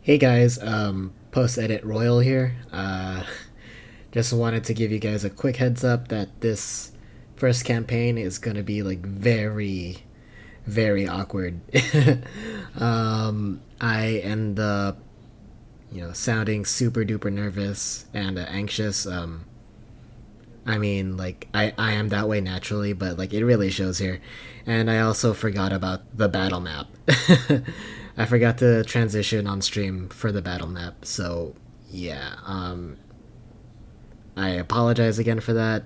Hey guys, post edit Royal here. Just wanted to give you guys a quick heads up that this first campaign is gonna be like very, very awkward. I end up, sounding super duper nervous and anxious. I mean, like I am that way naturally, but like it really shows here. And I also forgot about the battle map. I forgot to transition on stream for the battle map. So yeah, I apologize again for that.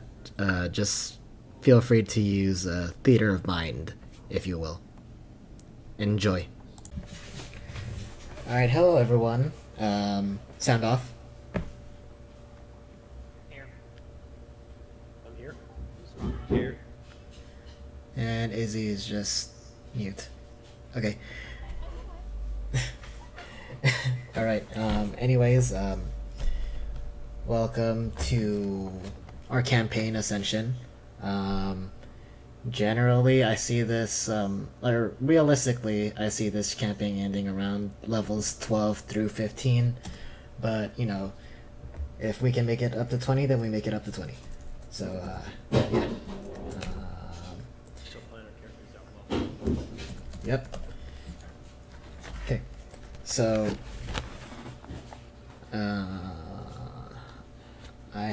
Just feel free to use theater of mind, if you will. Enjoy. All right, hello everyone. Sound off. Here. I'm here. Here. And Izzy is just mute. Okay. All right. Anyways, welcome to our campaign Ascension. Generally, I see this, or realistically, I see this campaign ending around levels 12 through 15. But if we can make it up to 20, then we make it up to 20. So yeah. Still playing our characters out well. Yep. Okay. So, I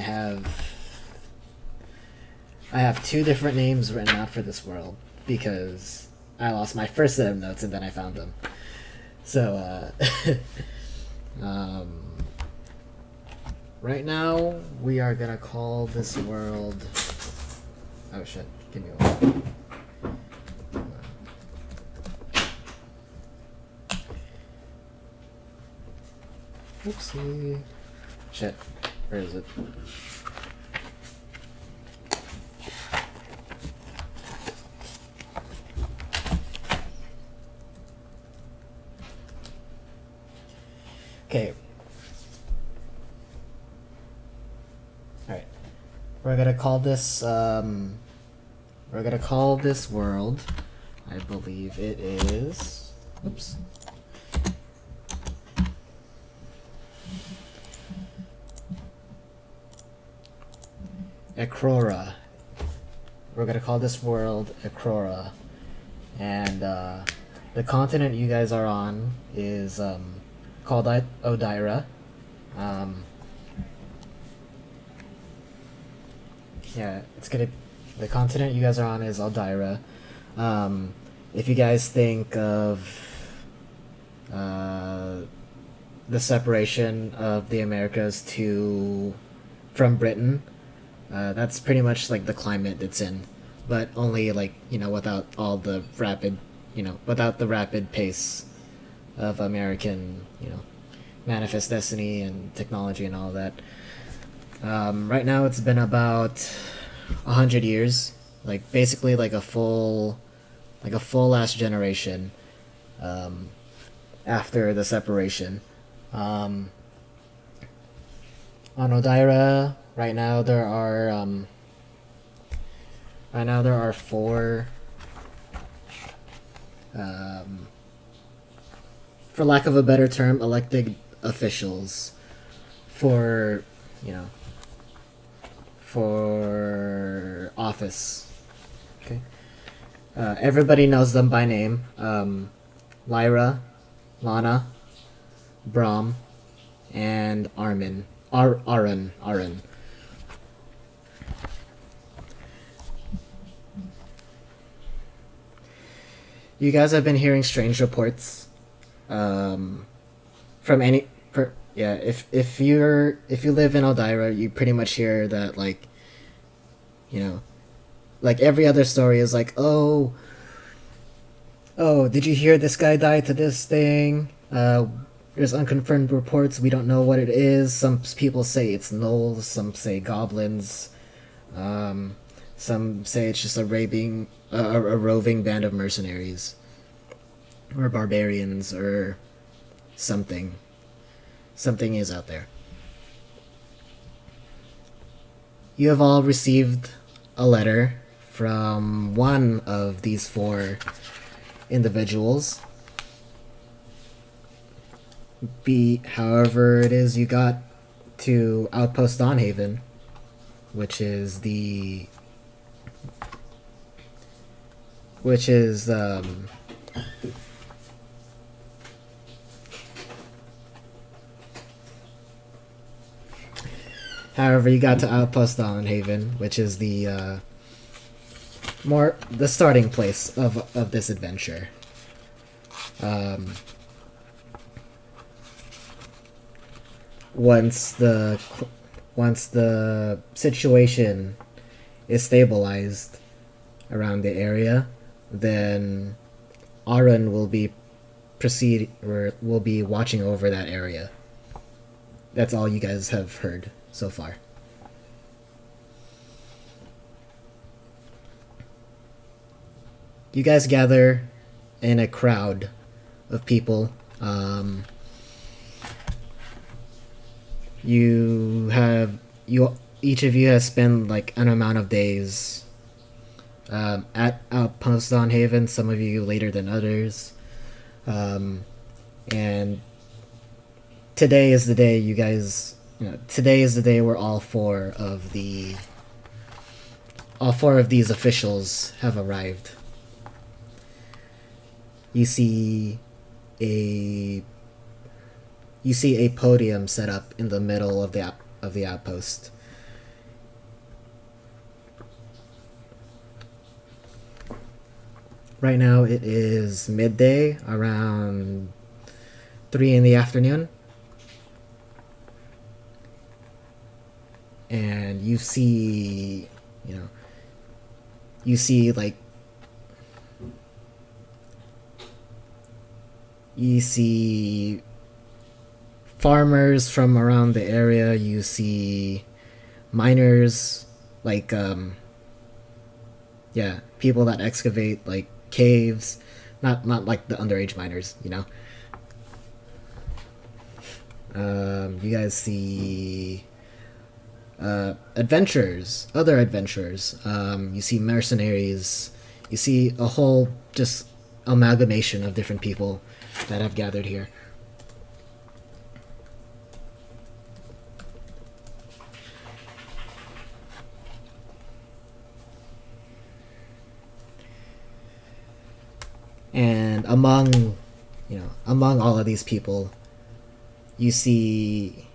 have two different names written out for this world because I lost my first set of notes and then I found them. So, right now we are gonna call this world. Oh shit! Give me one. Oopsie. Shit. Where is it? Okay. Alright. We're gonna call this, world, I believe it is, oops. Ekrora. We're gonna call this world Ekrora. And, the continent you guys are on is, called Odira. Yeah, the continent you guys are on is Aldira. If you guys think of the separation of the Americas from Britain, that's pretty much like the climate it's in, but only like without all the without the rapid pace of American manifest destiny and technology and all that. Right now it's been about 100 years, like basically like a full last generation after the separation. On Odira right now there are four, for lack of a better term, elected officials for office. Okay. Everybody knows them by name. Lyra, Lana, Brahm, and Armin. Aaron. You guys have been hearing strange reports from if you live in Aldira, you pretty much hear that like like every other story is like, oh, did you hear this guy died to this thing? There's unconfirmed reports. We don't know what it is. Some people say it's gnolls. Some say goblins. Some say it's just a roving band of mercenaries, or barbarians, or something. Something is out there. You have all received a letter from one of these four individuals be however it is you got to Outpost Dawnhaven, which is the which is however you got to Outpost Dawnhaven, which is the more the starting place of this adventure. Um, once the once the situation is stabilized around the area, then Aaron will be watching over that area. That's all you guys have heard so far. You guys gather in a crowd of people. You each of you has spent like an amount of days at Outpost on Haven. Some of you later than others, and today is the day you guys. Today is the day where all four of these officials have arrived. You see a podium set up in the middle of the outpost. Right now it is midday, around 3 in the afternoon. And you see like you see farmers from around the area. You see miners, like people that excavate like caves, not like the underage miners. You guys see other adventurers. You see mercenaries. You see a whole just amalgamation of different people that have gathered here. And among all of these people, you see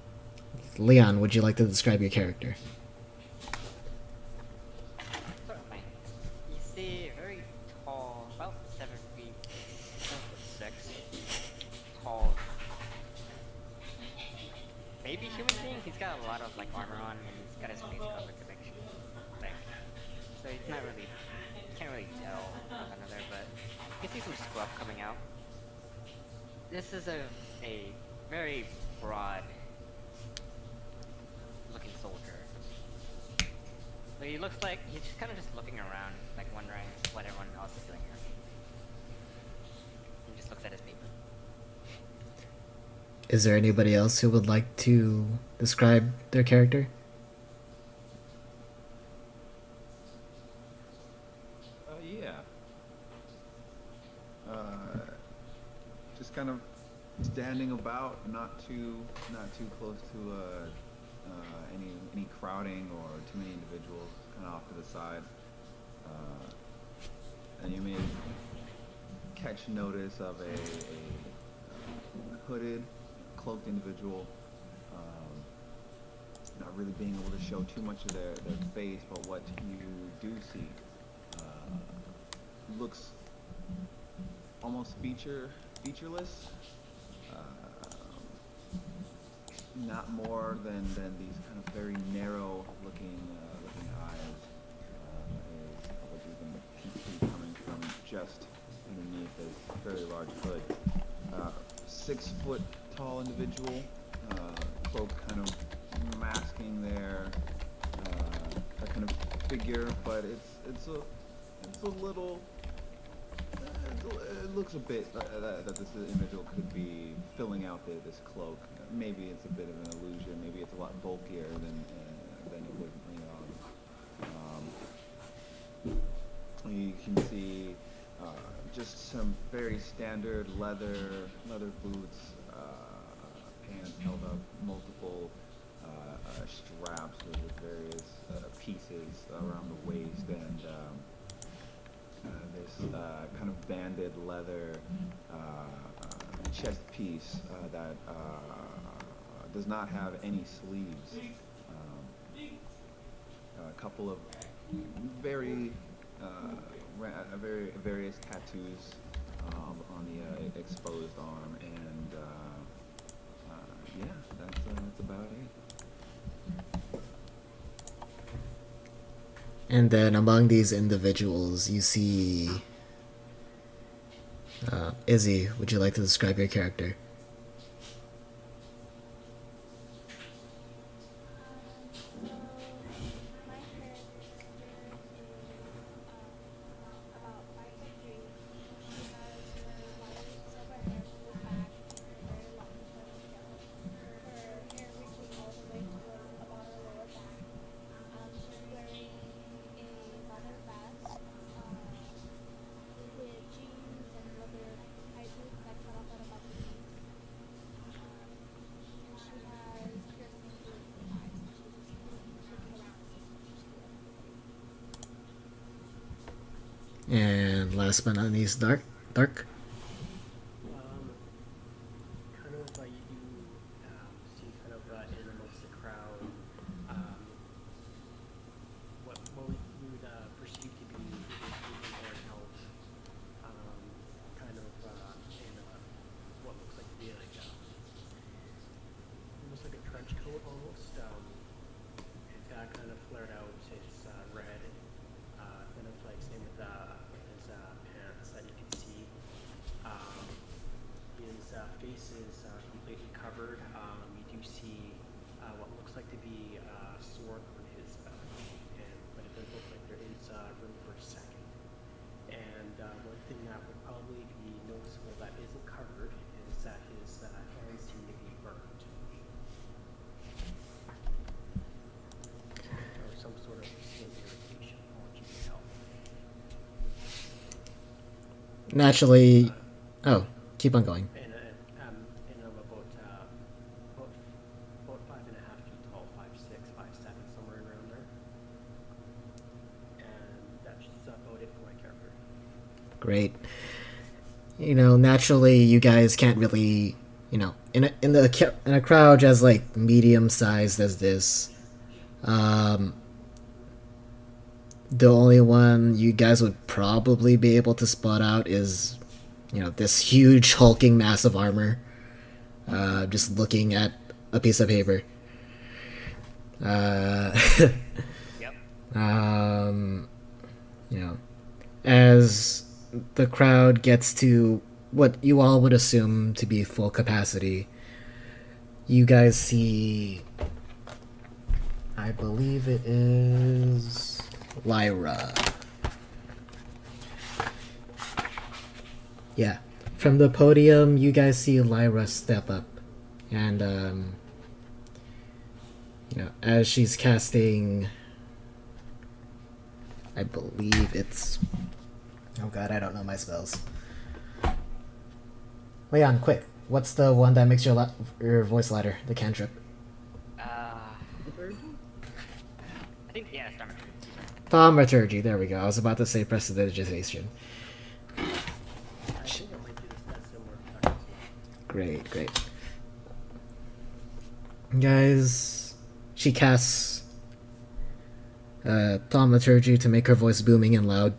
Leon. Would you like to describe your character? Certainly. You see a very tall, about 7 feet, 7'6", tall, maybe human being. He's got a lot of like armor on, and he's got his face covered to make sure, like, so he's not really, can't really tell one another, but you can see some scruff coming out. This is a very broad looking soldier. So he looks like he's just kind of just looking around, like wondering what everyone else is doing here. He just looks at his paper. Is there anybody else who would like to describe their character? Yeah. Just kind of standing about, not too close to any crowding or too many individuals, kind of off to the side. And you may catch notice of a hooded, cloaked individual, not really being able to show too much of their face, but what you do see looks almost featureless. Not more than these kind of very narrow looking eyes is what you can see coming from just underneath this very large hood. 6 foot tall individual, cloak kind of masking their that kind of figure, but it's a little. It looks a bit that this individual could be filling out this cloak. Maybe it's a bit of an illusion. Maybe it's a lot bulkier than it would. You can see just some very standard leather boots, multiple straps with various pieces around the waist, and this kind of banded leather chest piece that does not have any sleeves. A couple of very various tattoos on the exposed arm, and yeah, that's about it. And then among these individuals, you see Izzy. Would you like to describe your character? And last but not least, Dark. Kind of you see kind of in amongst the crowd what we would perceive to be or an elf, kind of in what looks like to be like almost like a trench coat almost. It's got kind of flared out. It's red. Kind of like same with his pants that you can see. His face is completely covered. You do see what looks like to be a sword on his back, but it does look like there is room for a second. And one thing that would probably be noticeable that isn't covered is that his hands seem to be burned. Or some sort of skin irritation from what you can tell. Naturally. Oh, keep on going. And I'm about 5.5 feet tall, 5'6", 5'7", somewhere around there. And that's about it for my character. Great. You know, naturally, you guys can't really, you know, in a crowd as like medium sized as this, the only one you guys would probably be able to spot out is, you know, this huge hulking mass of armor. Just looking at a piece of paper. Yep. You know, as the crowd gets to what you all would assume to be full capacity, you guys see, I believe it is Lyra. Yeah. From the podium, you guys see Lyra step up. And, you know, as she's casting, I believe it's... Oh god, I don't know my spells. Leon, quick. What's the one that makes your voice lighter? The cantrip. I think, yeah, it's Thaumaturgy. Thaumaturgy, there we go. I was about to say prestidigitation. I think it might be that similar effect as well. Great, great. Guys, she casts Thaumaturgy to make her voice booming and loud.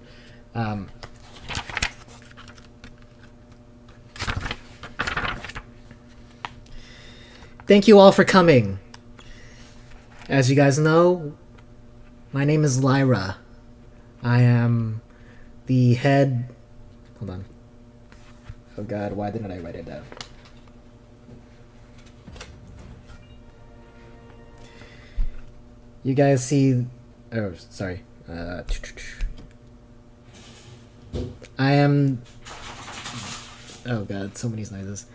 Thank you all for coming. As you guys know, my name is Lyra. I am the head... Hold on. Oh god, why didn't I write it down? You guys see... Oh, sorry. I am... Oh god, so many noises.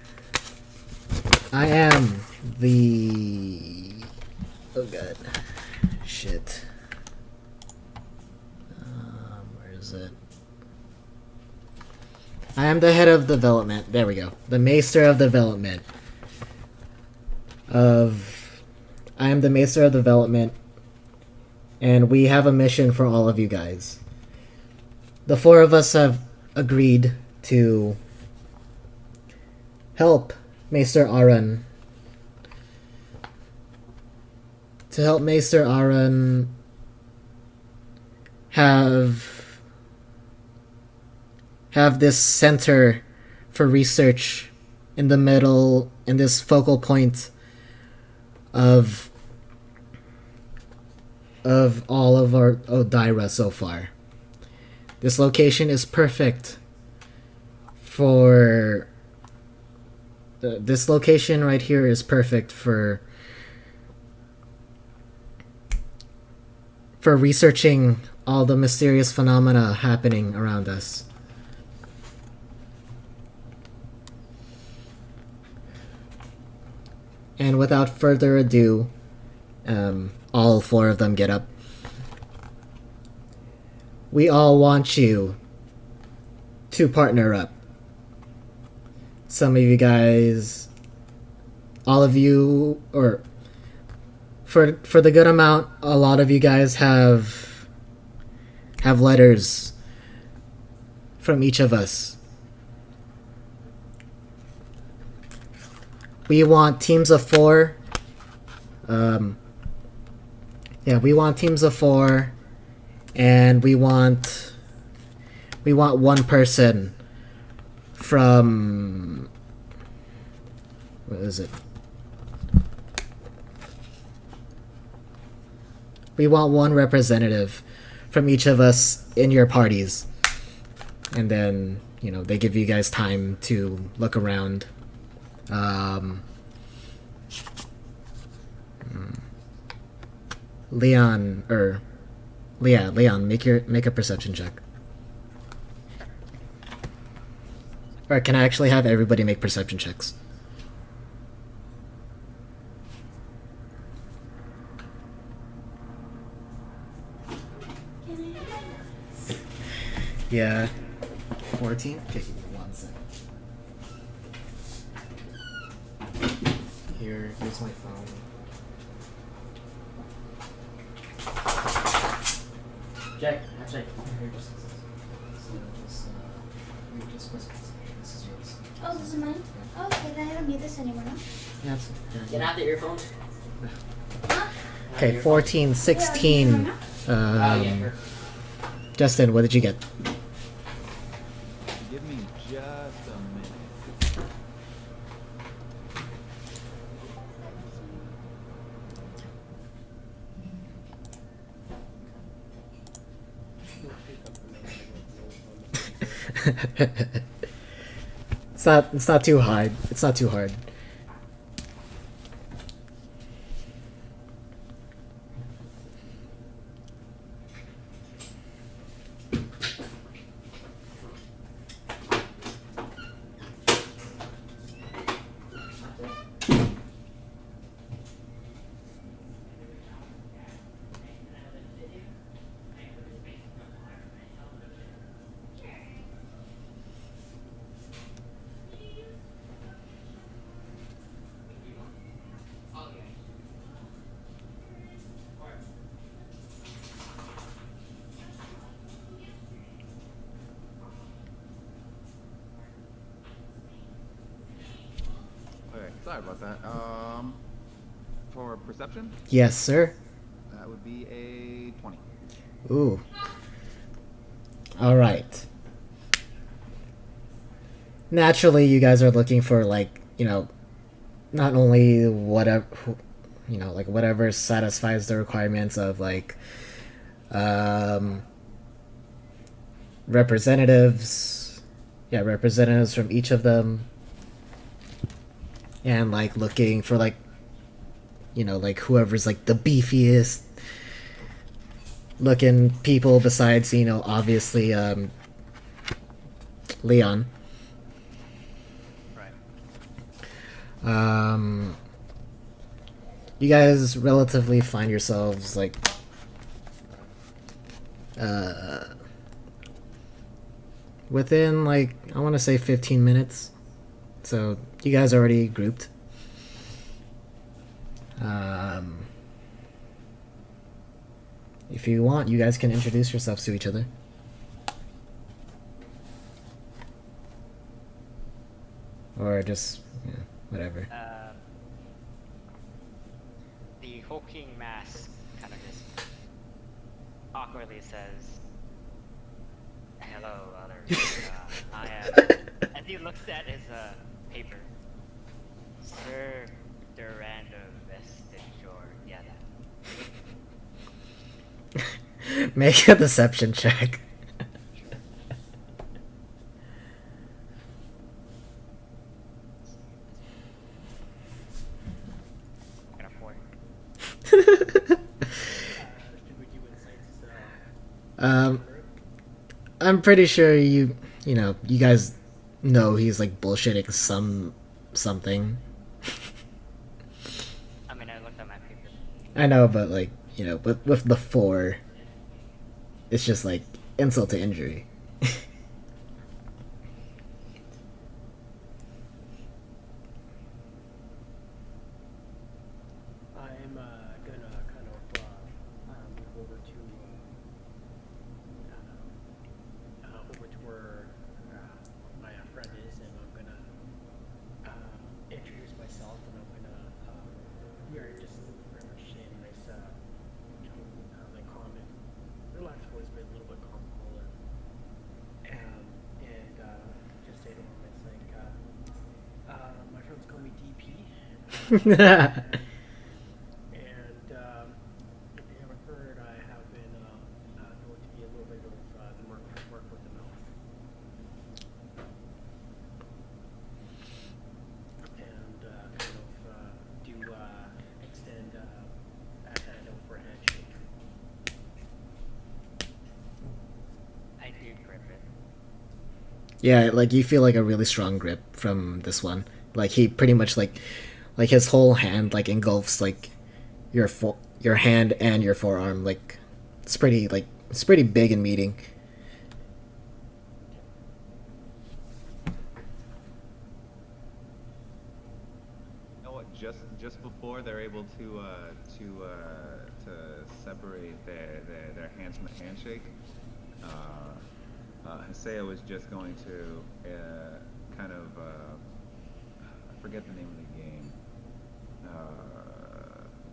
I am the... Oh god. Shit. Where is it? I am the head of development. There we go. The maester of development. of I am the Maester of Development, and we have a mission for all of you guys. The four of us have agreed to help Maester Aran. To help Maester Aran have this center for research in the middle, in this focal point of all of our Odaira so far. This location is perfect for this location right here is perfect for researching all the mysterious phenomena happening around us. And without further ado, all four of them get up. We all want you to partner up. Some of you guys, all of you, or for the good amount, a lot of you guys have letters from each of us. We want teams of 4. We want teams of 4, and we want one person from, what is it? We want one representative from each of us in your parties. And then, they give you guys time to look around. Leon, make a perception check. Or can I actually have everybody make perception checks? Yeah. 14? Okay, give me 1 second. Here's my phone. Jack, actually, here, just this is yours. Oh, this is mine? Oh, okay, then I don't need this anymore, no? Yeah, Get out the earphones. okay, 14, 16. Justin, what did you get? Give me just a minute. It's not too hard. It's not too hard. Okay, sorry about that. For perception, Yes, sir. that would be a 20. Ooh. All right. Naturally, you guys are looking for not only whatever, whatever satisfies the requirements of representatives. Yeah, representatives from each of them. And looking for whoever's the beefiest looking people besides obviously Leon. Right. You guys relatively find yourselves within I want to say 15 minutes. So you guys are already grouped. if you want, you guys can introduce yourselves to each other. Or just, whatever. The hulking mask kind of just awkwardly says, "Hello, others. I am." As he looks at his paper, Sir Durando Vestige, yeah, that. Make a deception check. Got a 4. Should we do insights? I'm pretty sure you guys know he's like bullshitting something. I mean, I looked at my paper. I know, but like, with the 4, it's just like insult to injury. I'm gonna kind of move over to where my friend is, and I'm gonna introduce myself, and I'm gonna very just very much say a nice like calm and relaxed voice, but a little bit calmer, and just say to him, it's like my friends call me DP. And if you haven't heard, I have been known to be a little bit of the work with the mouth. And kind of do extend a hand over a handshake. I do grip it. Yeah, like you feel like a really strong grip from this one. Like he pretty much like his whole hand like engulfs like your hand and your forearm. Like it's pretty big and meaty. You know what? Just before they're able to separate their hands from the handshake, Haseo was just going to kind of I forget the name of the game,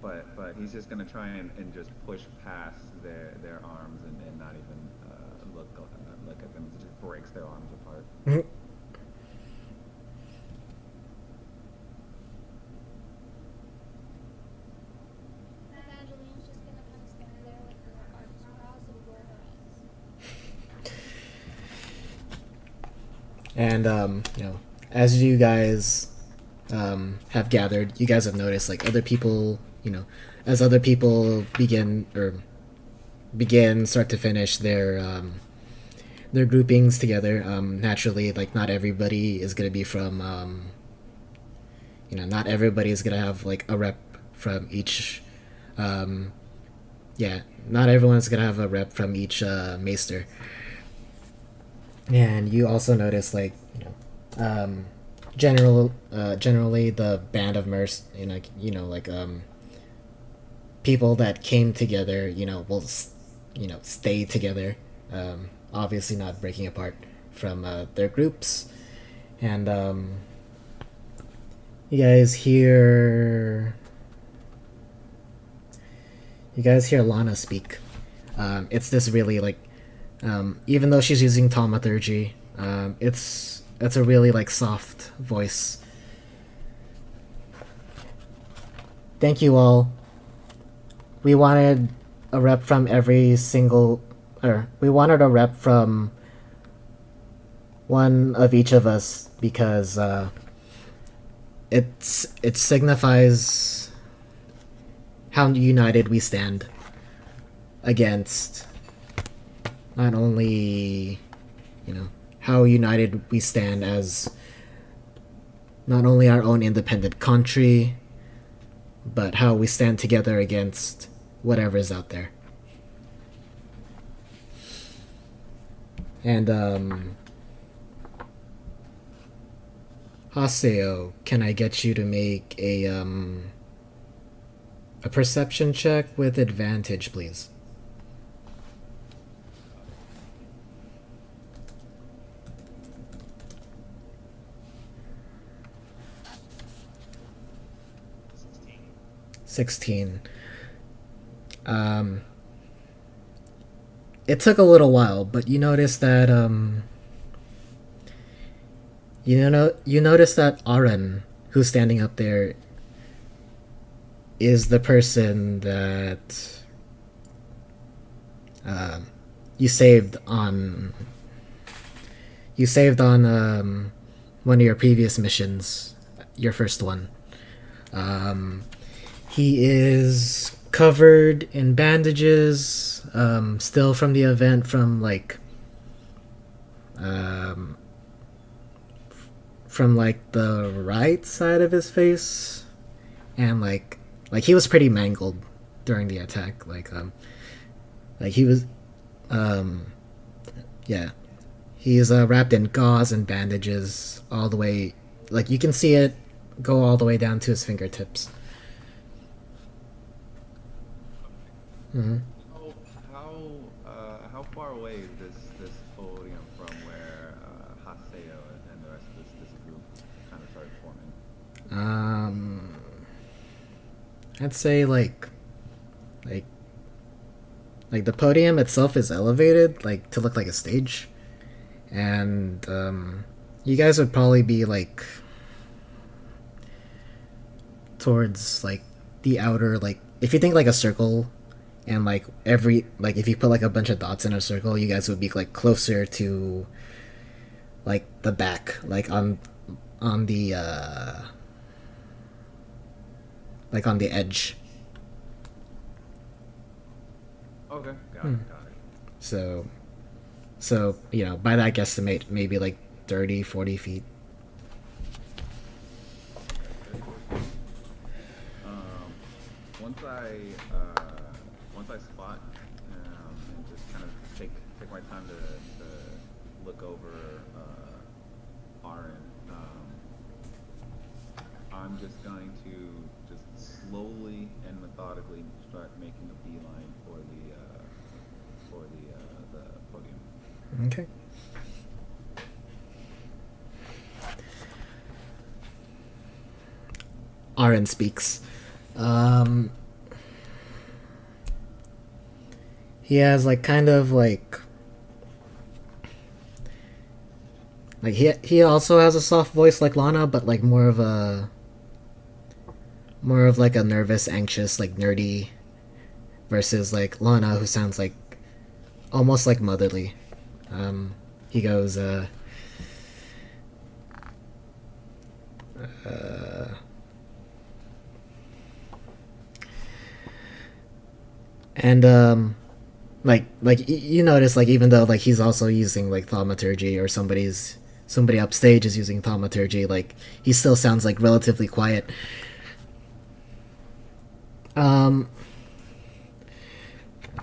but he's just going to try and just push past their arms and not even look at them. It just breaks their arms apart. Evangeline's just gonna kind of stand there with her arms crossed and roll her eyes. And as you guys have gathered, you guys have noticed like other people, as other people begin start to finish their groupings together. Naturally, like not everybody is gonna be from not everybody is gonna have like a rep from each. Not everyone's gonna have a rep from each maester. And you also notice like generally the band of mercs, people that came together, will stay together, obviously not breaking apart from their groups. And you guys hear Lana speak. It's this really like even though she's using thaumaturgy, it's a really like soft voice. Thank you all. We wanted a rep from one of each of us because it signifies how united we stand against not only how united we stand as not only our own independent country, but how we stand together against whatever's out there. And Haseo, can I get you to make a perception check with advantage, please? 16. Um, it took a little while, but you notice that you notice that Aren, who's standing up there, is the person that you saved on one of your previous missions, your first one. He is covered in bandages, still from the event, from the right side of his face, and like he was pretty mangled during the attack. He was, yeah, he's wrapped in gauze and bandages all the way. Like you can see it go all the way down to his fingertips. Mm-hmm. How far away is this podium from where Haseo and the rest of this group kind of started forming? I'd say like the podium itself is elevated like to look like a stage, and you guys would probably be like towards like the outer, like if you think like a circle, and like every, like if you put like a bunch of dots in a circle, you guys would be like closer to like the back, like on the like on the edge. Okay, got it. So you know, by that guesstimate, maybe like 30-40 feet. Once I spot and just kind of take my time to look over Aren, I'm just going to just slowly and methodically start making a beeline for the podium. Okay. Aren speaks. He has like kind of like he also has a soft voice like Lana, but like more of like a nervous, anxious, like nerdy, versus like Lana, who sounds like almost like motherly. He goes and you notice, like even though like he's also using like thaumaturgy, or somebody upstage is using thaumaturgy, like he still sounds like relatively quiet.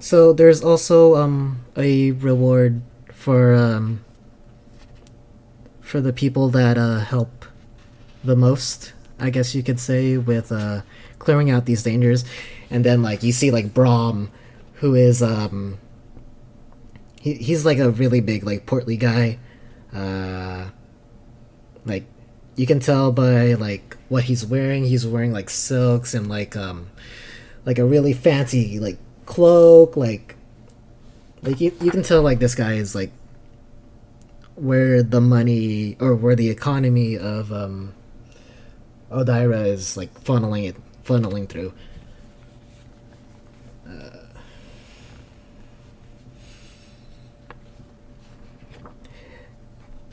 So there's also a reward for the people that help the most, I guess you could say, with clearing out these dangers. And then like you see like Brahm, who is he's like a really big, like portly guy. Like you can tell by like what he's wearing. He's wearing like silks and like a really fancy like cloak. Like you can tell like this guy is like where the money, or where the economy of Odaira is like funneling through.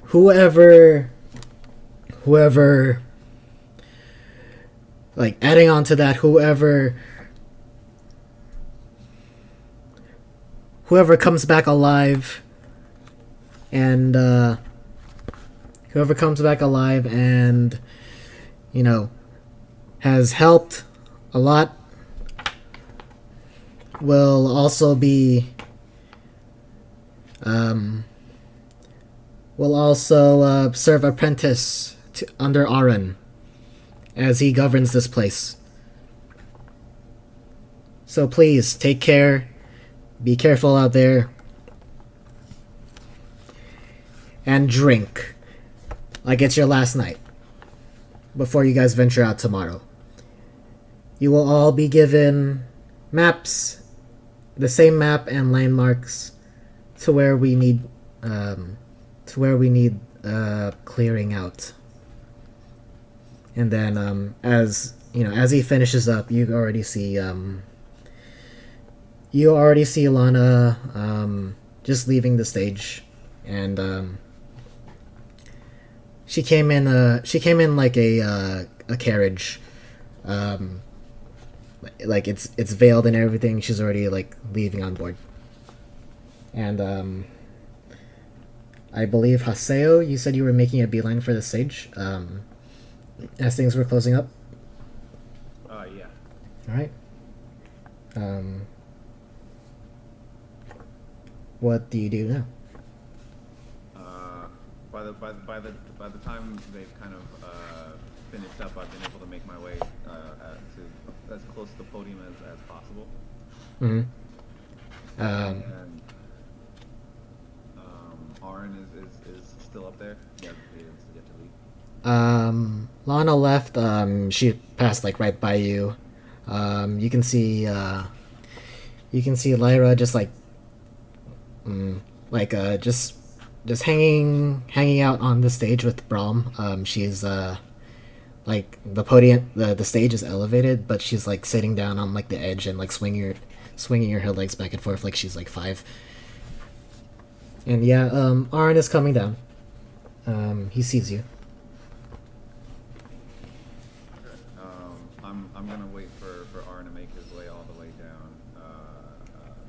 Whoever, like adding on to that, whoever comes back alive, and you know has helped a lot, will also be serve apprentice under Aren as he governs this place. So please take care, be careful out there, and drink like it's your last night before you guys venture out tomorrow. you will all be given maps, the same map and landmarks to where we need clearing out. And then as you know, as he finishes up, you already see Lana just leaving the stage, and she came in like a carriage, like it's veiled and everything. She's already like leaving on board, and I believe Haseo, you said you were making a beeline for the stage as things were closing up. Yeah. All right. What do you do now? By the time they've kind of finished up, I've been able to make my way to as close to the podium as possible. Mm-hmm. And Aaron is still up there. Yeah, he has yet to leave. Lana left. She passed like right by you. You can see Lyra just just hanging out on the stage with Brahm. She's like the podium, the stage is elevated, but she's like sitting down on like the edge and like swinging her legs back and forth like she's like 5. And yeah, Aaron is coming down. He sees you. I'm gonna wait for Aaron to make his way all the way down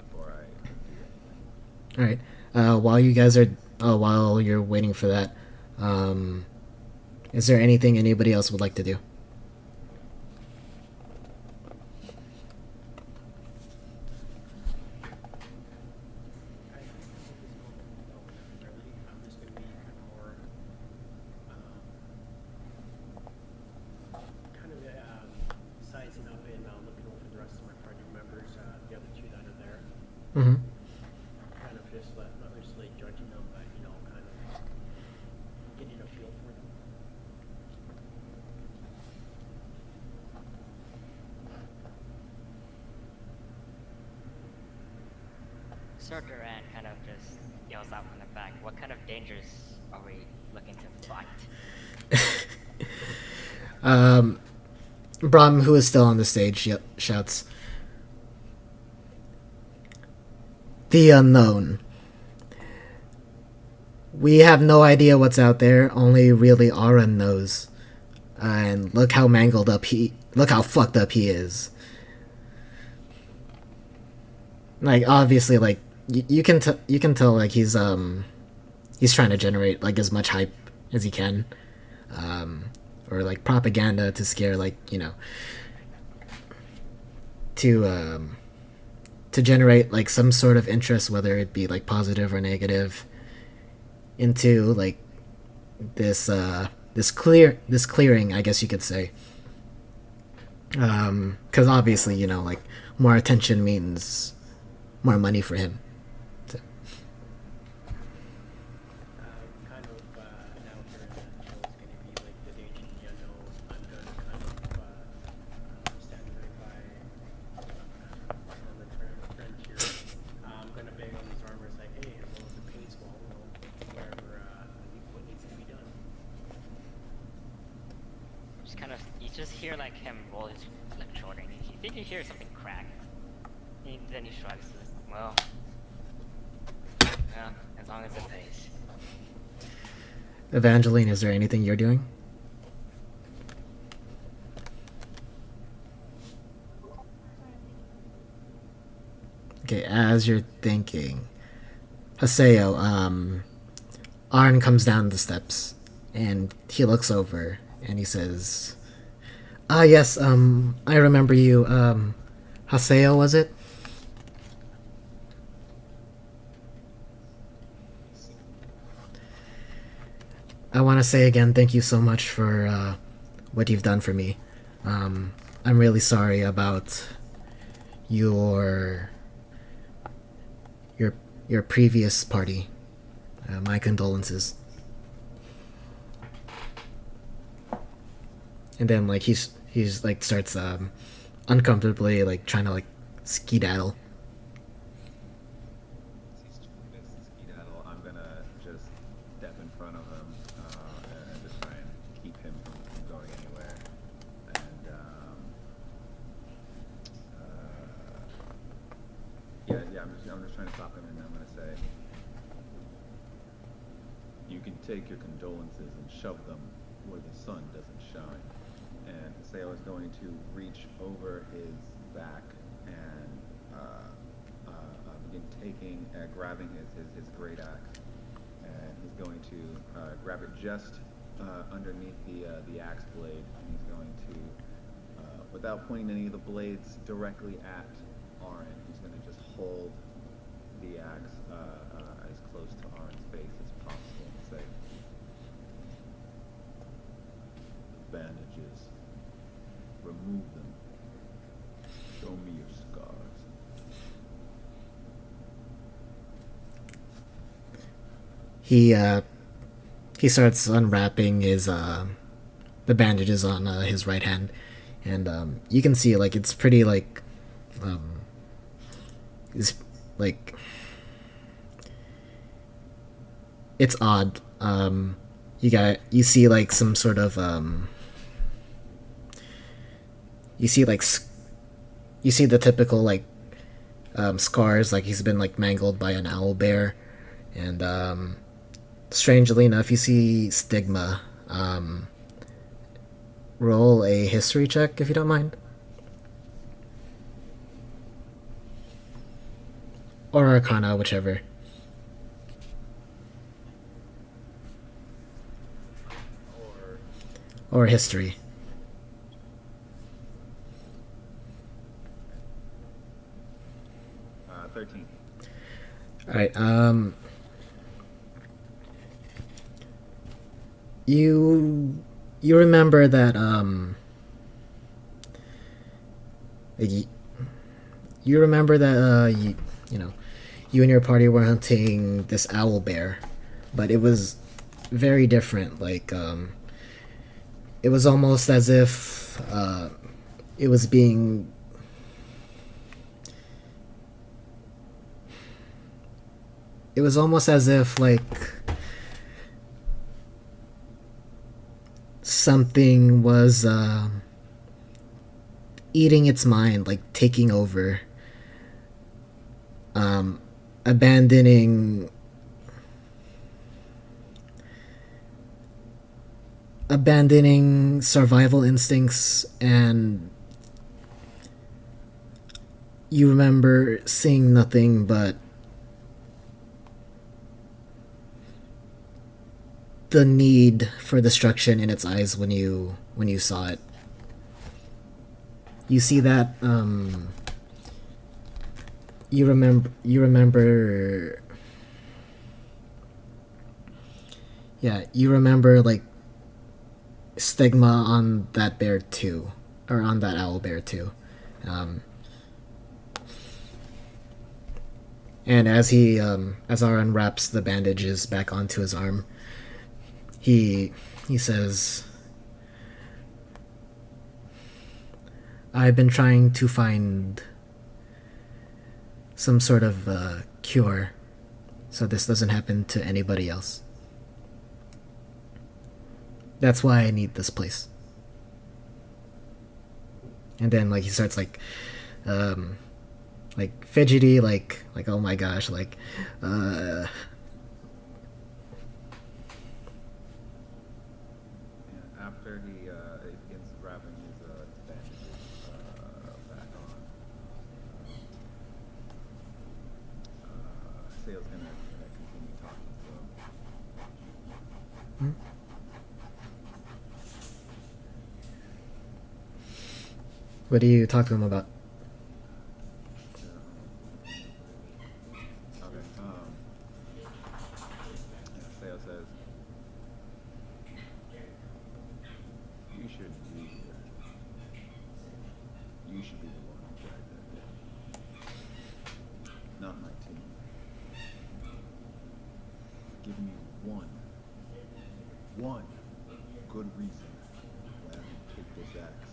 before I do anything. All right. While you're waiting for that, is there anything anybody else would like to do? I'm just going to be kind of more, sizing up and looking over the rest of my party members, the other 2 that are there. Mm-hmm. Kind of just not necessarily judging them, but kind of getting a feel for them. Sir Duran kind of just yells out from the back, what kind of dangers are we looking to fight? Brahm, who is still on the stage, shouts, "The unknown. We have no idea what's out there, only really Aran knows. And look how fucked up he is. Like, obviously, like, you can tell, like, he's trying to generate, like, as much hype as he can. Or, like, propaganda to scare, like, to generate, like, some sort of interest, whether it be, like, positive or negative, into, like, this clearing, I guess you could say. Because obviously, like, more attention means more money for him. So. Kind of now here and then, it's going to be like the danger in the unknown. I'm going to kind of stand right by on the trench here. I'm going to bang on his armor, it's like, hey, as long as the paint's small, whatever, what needs to be done. You just hear like him roll his like shoulder, and you think you hear something crack. Then he shrugs. Well, as long as it pays. Evangeline, is there anything you're doing? Okay, as you're thinking, Haseo, Arn comes down the steps, and he looks over, and he says, "Ah, yes, I remember you, Haseo, was it?" I want to say again, thank you so much for what you've done for me. I'm really sorry about your previous party. My condolences. And then like he's like starts uncomfortably, like trying to like skedaddle. As he's trying to skedaddle, I'm gonna just step in front of him and just try and keep him from going anywhere. And yeah, I'm just trying to stop him, and I'm gonna say, you can take your condolences and shove them where the sun doesn't shine. And Sale is going to reach over his back and begin grabbing his great axe, and he's going to grab it just underneath the axe blade, and he's going to, without pointing any of the blades directly at Arin, he's going to just hold the axe as close to Arin's face as possible and say, "Bandages. Remove them. Show me your scars." He starts unwrapping his the bandages on his right hand, and you can see like it's pretty like it's like it's odd. You see like some sort of you see like you see the typical like scars, like he's been like mangled by an owl bear, and strangely enough, you see stigma. Roll a history check if you don't mind, or Arcana, whichever. Or history. 13. All right. You remember that you remember that you know you and your party were hunting this owl bear, but it was very different. Like it was almost as if it was being it was almost as if like something was eating its mind, like taking over, abandoning survival instincts. And you remember seeing nothing but the need for destruction in its eyes when you saw it. You see that you remember like stigma on that bear too, or on that owl bear too. And as Ar unwraps the bandages back onto his arm, he says, "I've been trying to find some sort of cure so this doesn't happen to anybody else. That's why I need this place." And then like he starts like fidgety, like oh my gosh, like After he begins wrapping his bandages back on, Sale's gonna continue talking to him. what do you talk to him about? Okay. Sale says, "You shouldn't be here. You should be the one who dragged that down. Not my team. Give me one good reason why I can take this axe,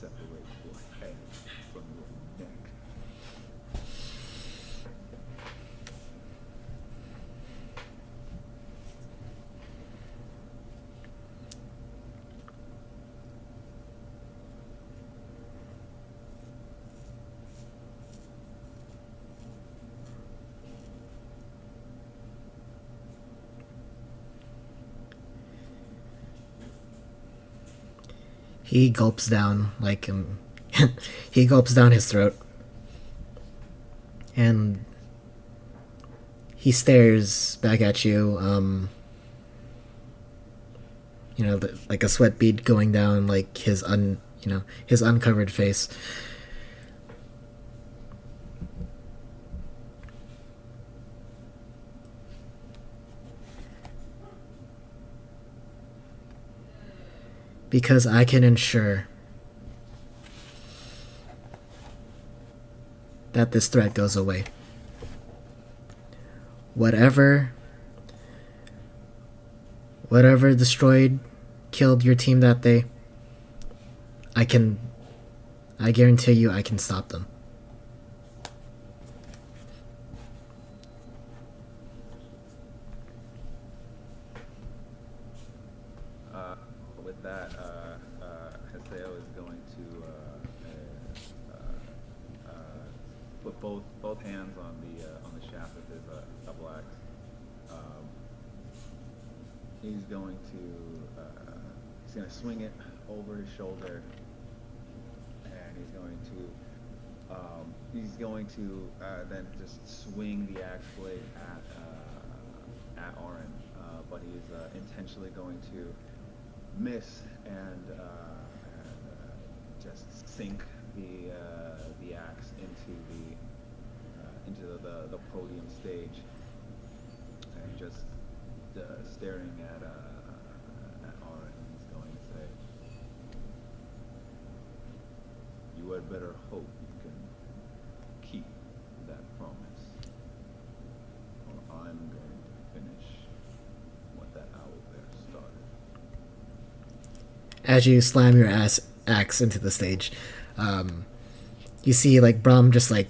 separate your head He gulps down like he gulps down his throat, and he stares back at you. Like a sweat bead going down like his his uncovered face. Because I can ensure that this threat goes away. Whatever destroyed, killed your team that day, I guarantee you I can stop them. With that, Haseo is going to put both hands on the shaft of his double axe. He's going to swing it over his shoulder, and he's going to then just swing the axe blade at Oren, but he's intentionally going to miss and just sink the axe into the podium stage, and just staring at Oren. He's going to say, "You had better hope you can keep that promise, or I'm going to finish what that owlbear started." As you slam your axe into the stage, you see like Brahm just like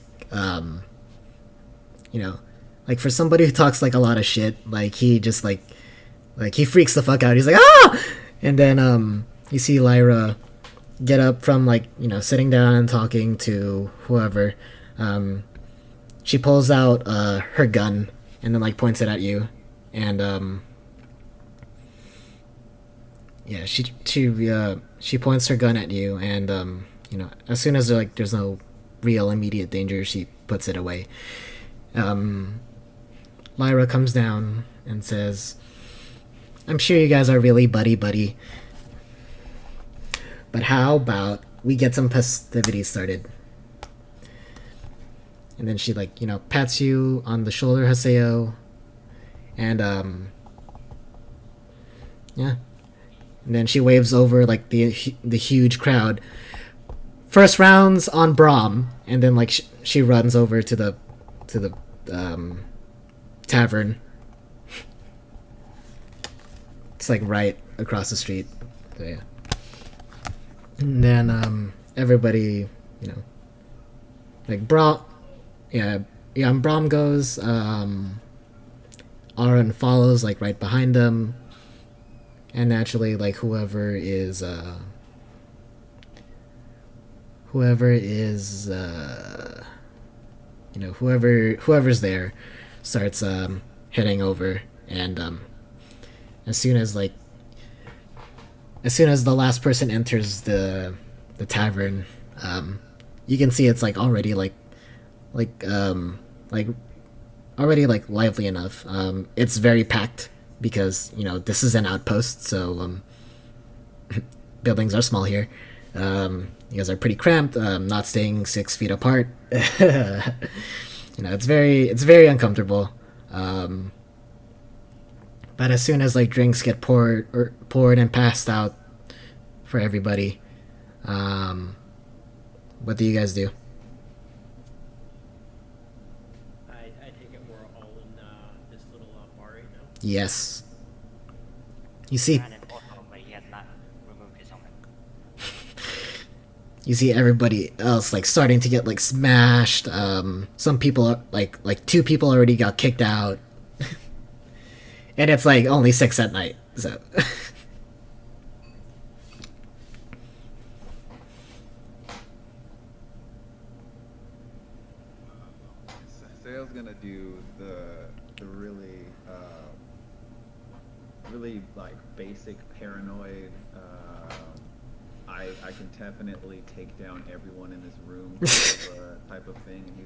like for somebody who talks like a lot of shit, like he just like he freaks the fuck out. He's like, ah! And then you see Lyra get up from like sitting down and talking to whoever. She pulls out her gun and then like points it at you, and yeah, she points her gun at you, and as soon as there's no real immediate danger, she puts it away. Lyra comes down and says, "I'm sure you guys are really buddy, but how about we get some festivities started?" And then she pats you on the shoulder, Haseo, and yeah. And then she waves over like the huge crowd. First round's on Brahm, and then like she runs over to the tavern. It's like right across the street. So yeah. And then everybody, like Brahm, and Brahm goes. Aaron follows like right behind them. And naturally, like whoever's there starts heading over, and as soon as the last person enters the tavern, you can see it's like already already like lively enough. It's very packed because this is an outpost, so buildings are small here. You guys are pretty cramped, not staying 6 feet apart. It's very uncomfortable. But as soon as like drinks get poured and passed out for everybody, what do you guys do? I take it we're all in this little bar right now. Yes. You see, Brandon bought home, but he has not removed his helmet. you see everybody else like starting to get like smashed. Some people are like 2 people already got kicked out, and it's like only 6 at night. So Sale's gonna do the really like basic paranoid I can definitely take down everyone in this room type of thing. And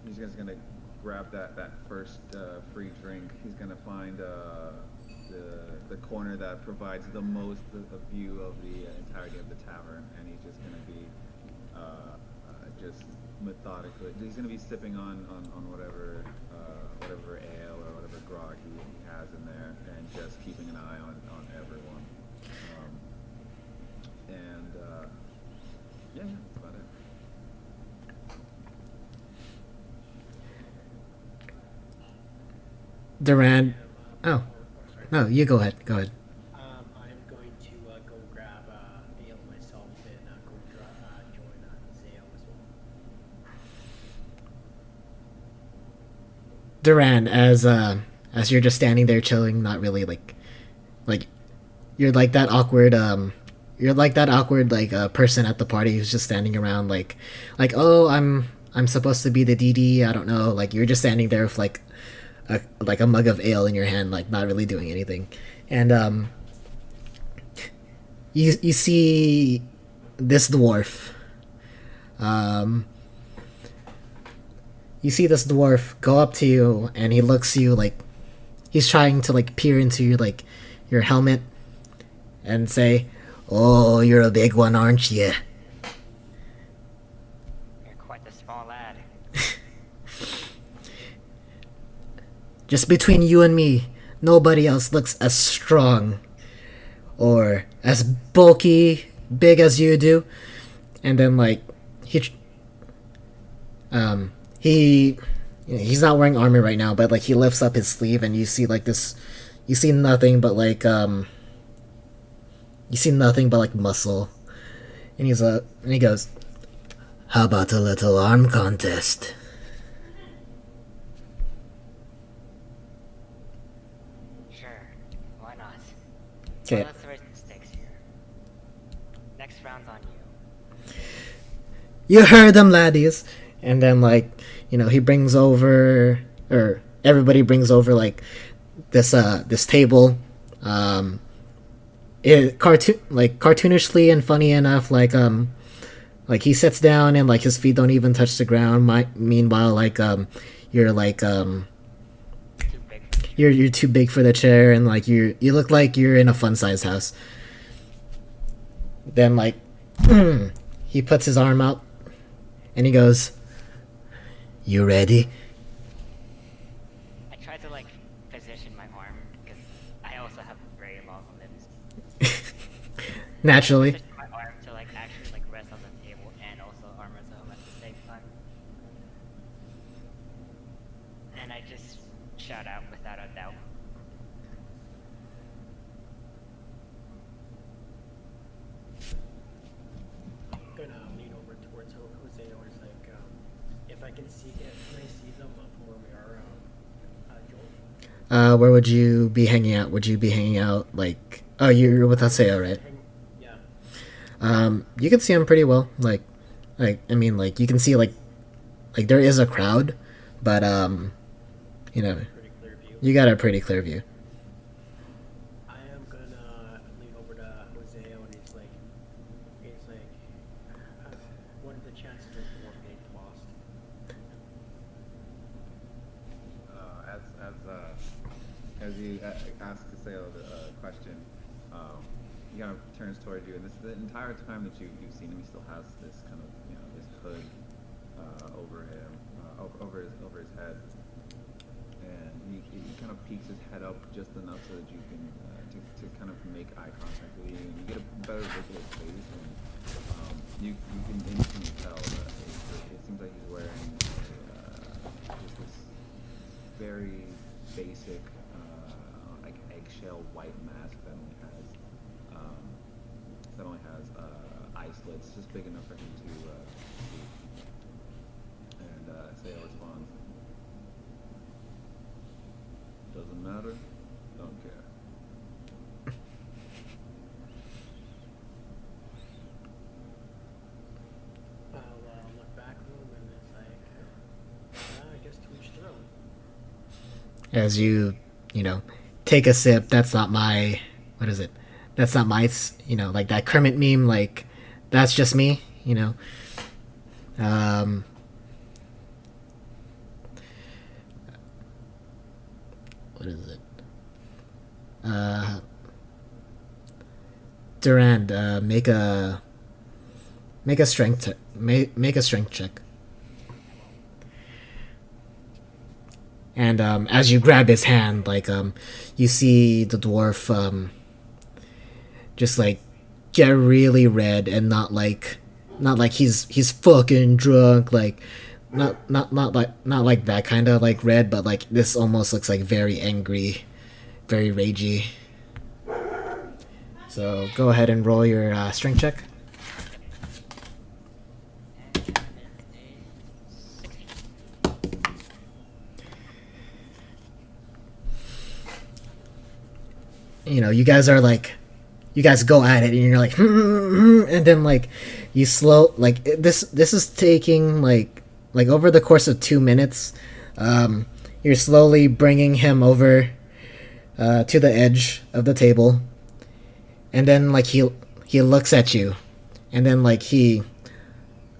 he's just gonna grab that first free drink. He's gonna find the corner that provides the most a view of the entirety of the tavern, and he's just gonna be just methodically. He's gonna be sipping on whatever ale or whatever grog he has in there, and just keeping an eye on everyone. Yeah, that's about it. Duran. Oh, sorry. no, you go ahead. Go ahead. I'm going to go grab ale myself and join Zale as well. Duran, as you're just standing there chilling, not really like you're like that awkward person at the party who's just standing around like oh I'm supposed to be the DD, I don't know, like you're just standing there with like a mug of ale in your hand, like not really doing anything. And you see this dwarf go up to you, and he looks you like he's trying to like peer into your helmet and say, "Oh, you're a big one, aren't you?" You're quite a small lad. Just between you and me, nobody else looks as strong or as bulky, big as you do. And then like he's not wearing armor right now, but like he lifts up his sleeve, and you see nothing but like muscle. And he goes, "How about a little arm contest?" Sure, why not? Okay. Well, let's raise the stakes here. Next round's on you. You heard them, laddies. And then like, he brings over, or everybody brings over like this table. Cartoonishly and funny enough, like he sits down and like his feet don't even touch the ground. Meanwhile, like you're like Too big. you're too big for the chair, and like you look like you're in a fun-sized house. Then like he puts his arm out and he goes, "You ready?" I try to like position my arm because I also have very long limbs. Naturally. Position my arm to like actually like rest on the table and also arm myself at the same time. And I just shout out without a doubt. I'm gonna lean over towards Jose, and it's like, if I can see them from where we are, Joel? Where would you be hanging out? Would you be hanging out like? Oh, you're with Haseo, right? Yeah. You can see him pretty well. I mean, like you can see like there is a crowd, but Pretty clear view. you got a pretty clear view. I am gonna lean over to Jose, and he's like, what are the chances of dwarf getting lost? As you ask Kaseo the question, he kind of turns towards you, and this the entire time that you've seen him, he still has this kind of this hood over him, over his head, and he kind of peeks his head up just enough so that you can to kind of make eye contact with you, and you get a better look at his face, and you can instantly tell that it seems like he's wearing just this very basic like eggshell white mask that only has eye slits just big enough for him to see. And Sayo responds, "Doesn't matter, don't care." I'll look back a little and it's like, I guess to each their own. As you take a sip. That's not my that's not my, like that Kermit meme, like that's just me, Um, what is it? Durand, make a make a strength check. And as you grab his hand, like you see the dwarf just like get really red, and not like he's fucking drunk, like not like that kind of like red, but like this almost looks like very angry, very ragey. So go ahead and roll your strength check. You guys are like, you guys go at it, and you're like, and then like you slow, like this is taking like over the course of 2 minutes. You're slowly bringing him over to the edge of the table, and then like he looks at you, and then like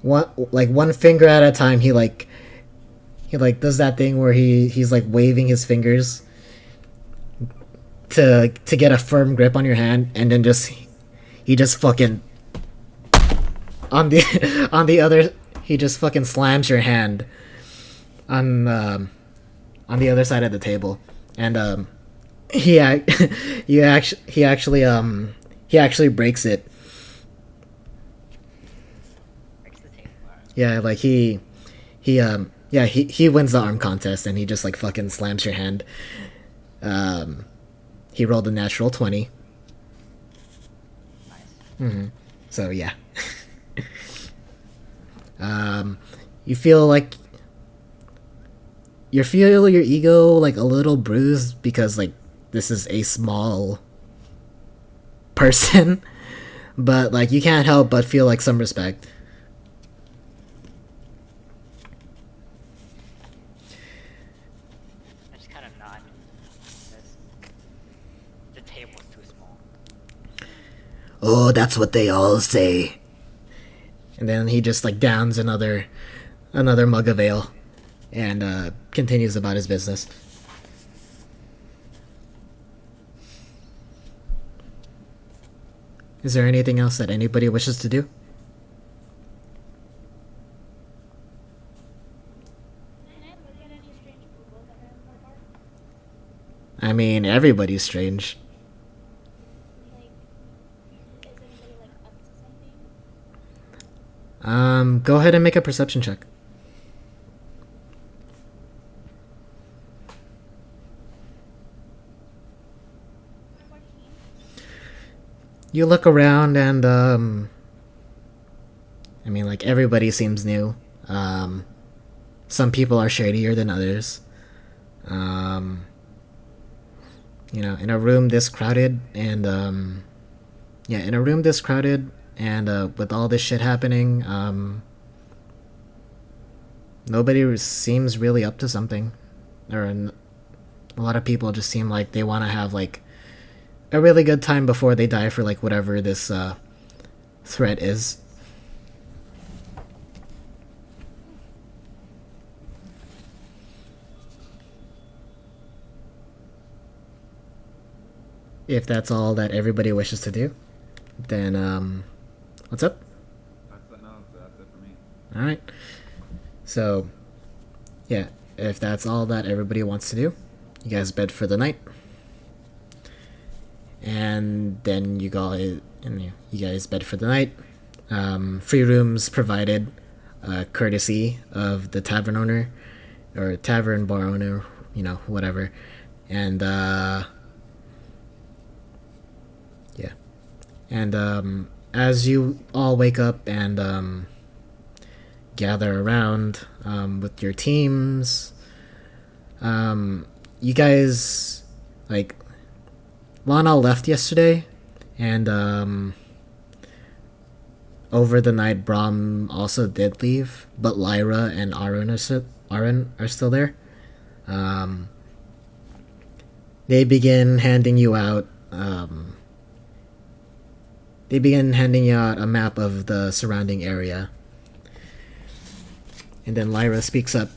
one finger at a time, he does that thing where he's like waving his fingers to get a firm grip on your hand, and then he just fucking on the other, he just fucking slams your hand on the other side of the table, and he actually breaks it. Breaks the table. Yeah, like he wins the arm contest, and he just like fucking slams your hand. He rolled a natural 20. Nice. So yeah. You feel like your ego like a little bruised, because like this is a small person, but like you can't help but feel like some respect. I just kind of nod. The table's too small. Oh, that's what they all say. And then he just like downs another mug of ale, and continues about his business. Is there anything else that anybody wishes to do? Can I look at any strange people that are in the park? I mean, everybody's strange. Like, is anybody like up to something? Go ahead and make a perception check. You look around, and I mean, like everybody seems new. Some people are shadier than others. In a room this crowded, and with all this shit happening, nobody seems really up to something, a lot of people just seem like they want to have like a really good time before they die for like whatever this threat is. If that's all that everybody wishes to do, then what's up? That's it for me. All right. So, yeah, if that's all that everybody wants to do, you guys bed for the night, and then you guys bed for the night. Free rooms provided, courtesy of the tavern owner or tavern bar owner, whatever, and yeah, and as you all wake up and gather around with your teams, you guys, like, Lana left yesterday, and over the night Brahm also did leave, but Lyra and Aaron are still there. They begin handing you out they begin handing you out a map of the surrounding area. And then Lyra speaks up.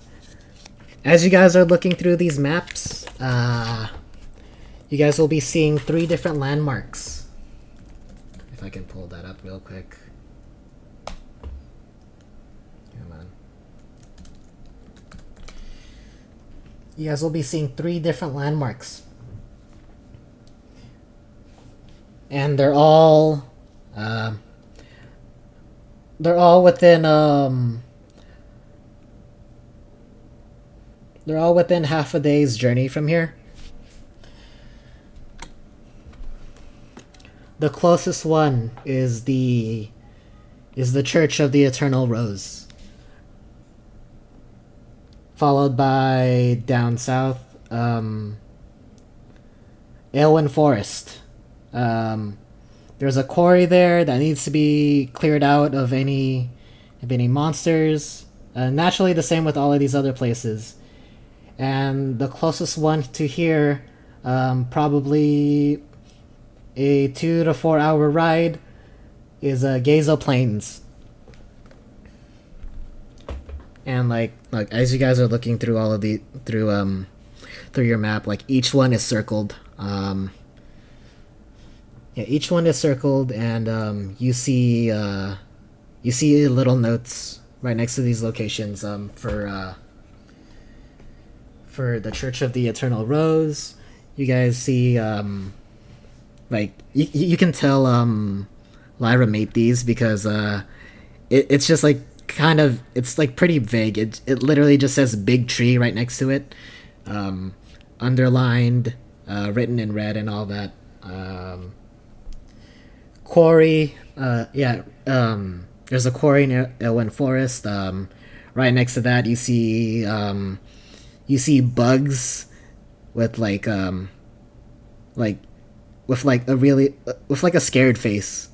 As you guys are looking through these maps, you guys will be seeing 3 different landmarks. If I can pull that up real quick. Come on. You guys will be seeing 3 different landmarks. And they're all within half a day's journey from here. The closest one is the Church of the Eternal Rose, followed by down south, Aylwyn Forest. There's a quarry there that needs to be cleared out of any monsters. Naturally, the same with all of these other places. And the closest one to here, probably a 2 to 4 hour ride, is Gazo Plains. And like as you guys are looking through all of through your map, like each one is circled. Each one is circled, and you see little notes right next to these locations for the Church of the Eternal Rose. You guys see like you can tell Lyra made these because it's just like kind of, it's like pretty vague. It literally just says big tree right next to it, underlined, written in red and all that. Quarry, there's a quarry near Aylwyn Forest. Right next to that you see bugs with like a scared face.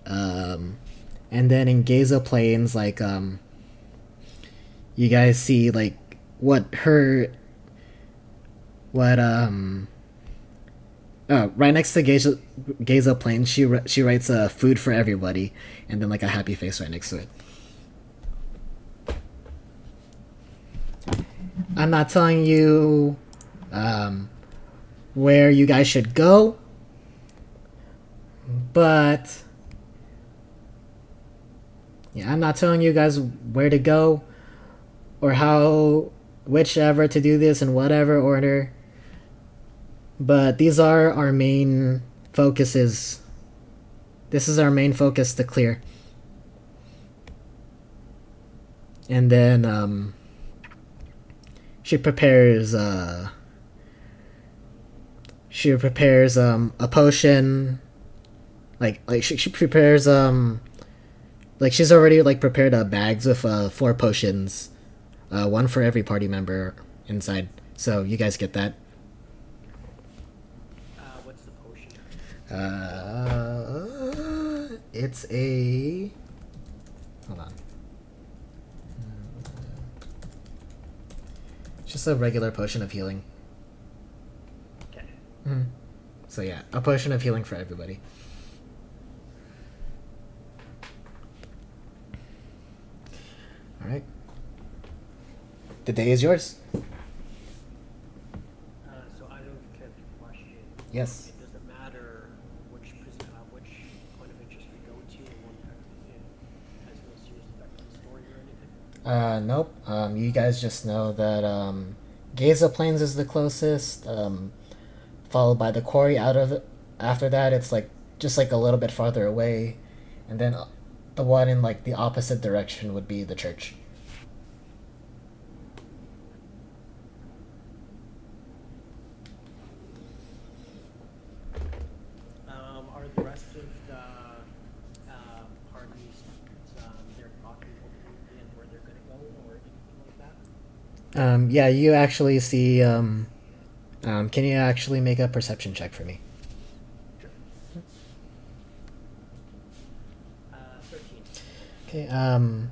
And then in Gaza Plains, like you guys see like right next to Gaza Plains, she writes food for everybody, and then like a happy face right next to it. I'm not telling you where you guys should go, but I'm not telling you guys where to go or whichever to do this in whatever order. But these are our main focuses. This is our main focus to clear. And then she prepares a potion. Like she prepares like she's already like prepared bags with 4 potions, one for every party member inside. So you guys get that. What's the potion? It's a. Hold on. It's just a regular potion of healing. Okay. So yeah, a potion of healing for everybody. All right. The day is yours. So I don't care the question. Yes. It doesn't matter which point of interest we go to, or one has no serious effect on the story or anything. Nope. You guys just know that Gaza Plains is the closest, followed by the quarry. After that, it's like just like a little bit farther away, and then the one in like the opposite direction would be the church. Are the rest of the parties they're talking openly and where they're going to go or anything like that? Yeah, you actually see. Can you actually make a perception check for me? Sure. 13. Okay.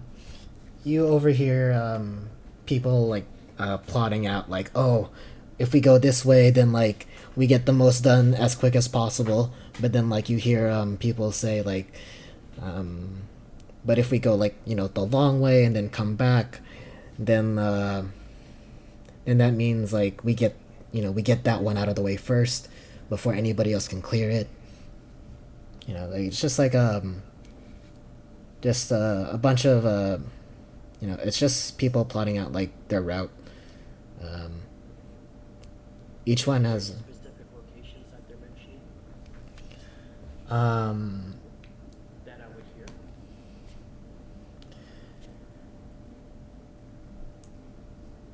You overhear people like plotting out like, oh, if we go this way, then like we get the most done as quick as possible. But then like you hear people say like, but if we go like the long way and then come back, then then that means like we get that one out of the way first before anybody else can clear it. Like, it's just like just a bunch of it's just people plotting out like their route. Um, each one has Specific locations that they're mentioning um, that I would hear.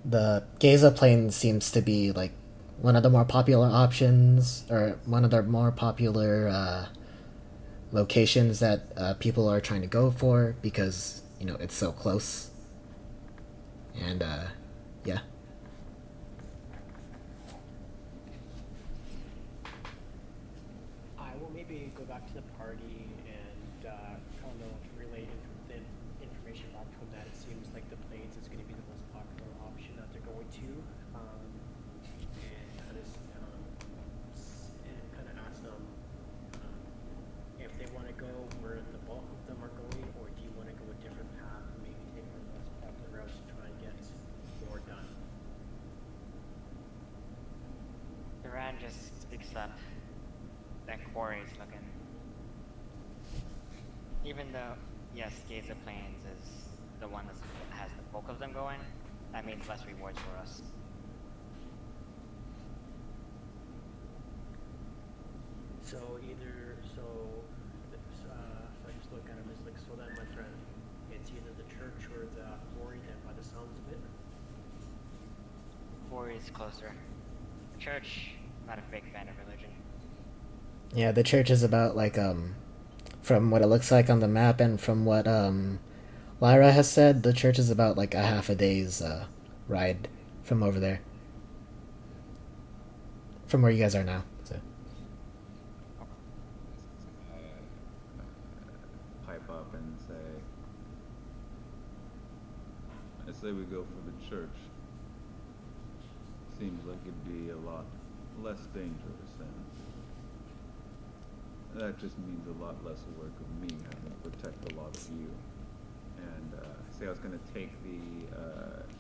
the Gaza plane seems to be like one of the more popular options, or one of the more popular locations that people are trying to go for because it's so close. And yeah. I will maybe go back to the party and kind of relay the information back to them that it seems like the planes is going to be the most popular option that they're going to, and kind of ask them if they want to go where the bulk of them are going, or do you want to go a different path, maybe take one of the less popular routes to try and get more done. Duran just speaks up. That quarry's looking. Even though, yes, Gaza Plains is the one that has the bulk of them going, that means less rewards for us. So if I just look at him, it's like, so then my friend, it's either the church or the quarry then by the sounds of it. Quarry's closer. Church, not a big fan of religion. Yeah, the church is about like from what it looks like on the map and from what Lyra has said, the church is about like a half a day's ride from over there. From where you guys are now. So Pipe up and say, I say we go for the church. Seems like it'd be a lot less dangerous, and that just means a lot less work of me having to protect a lot of you. And say I was going to take the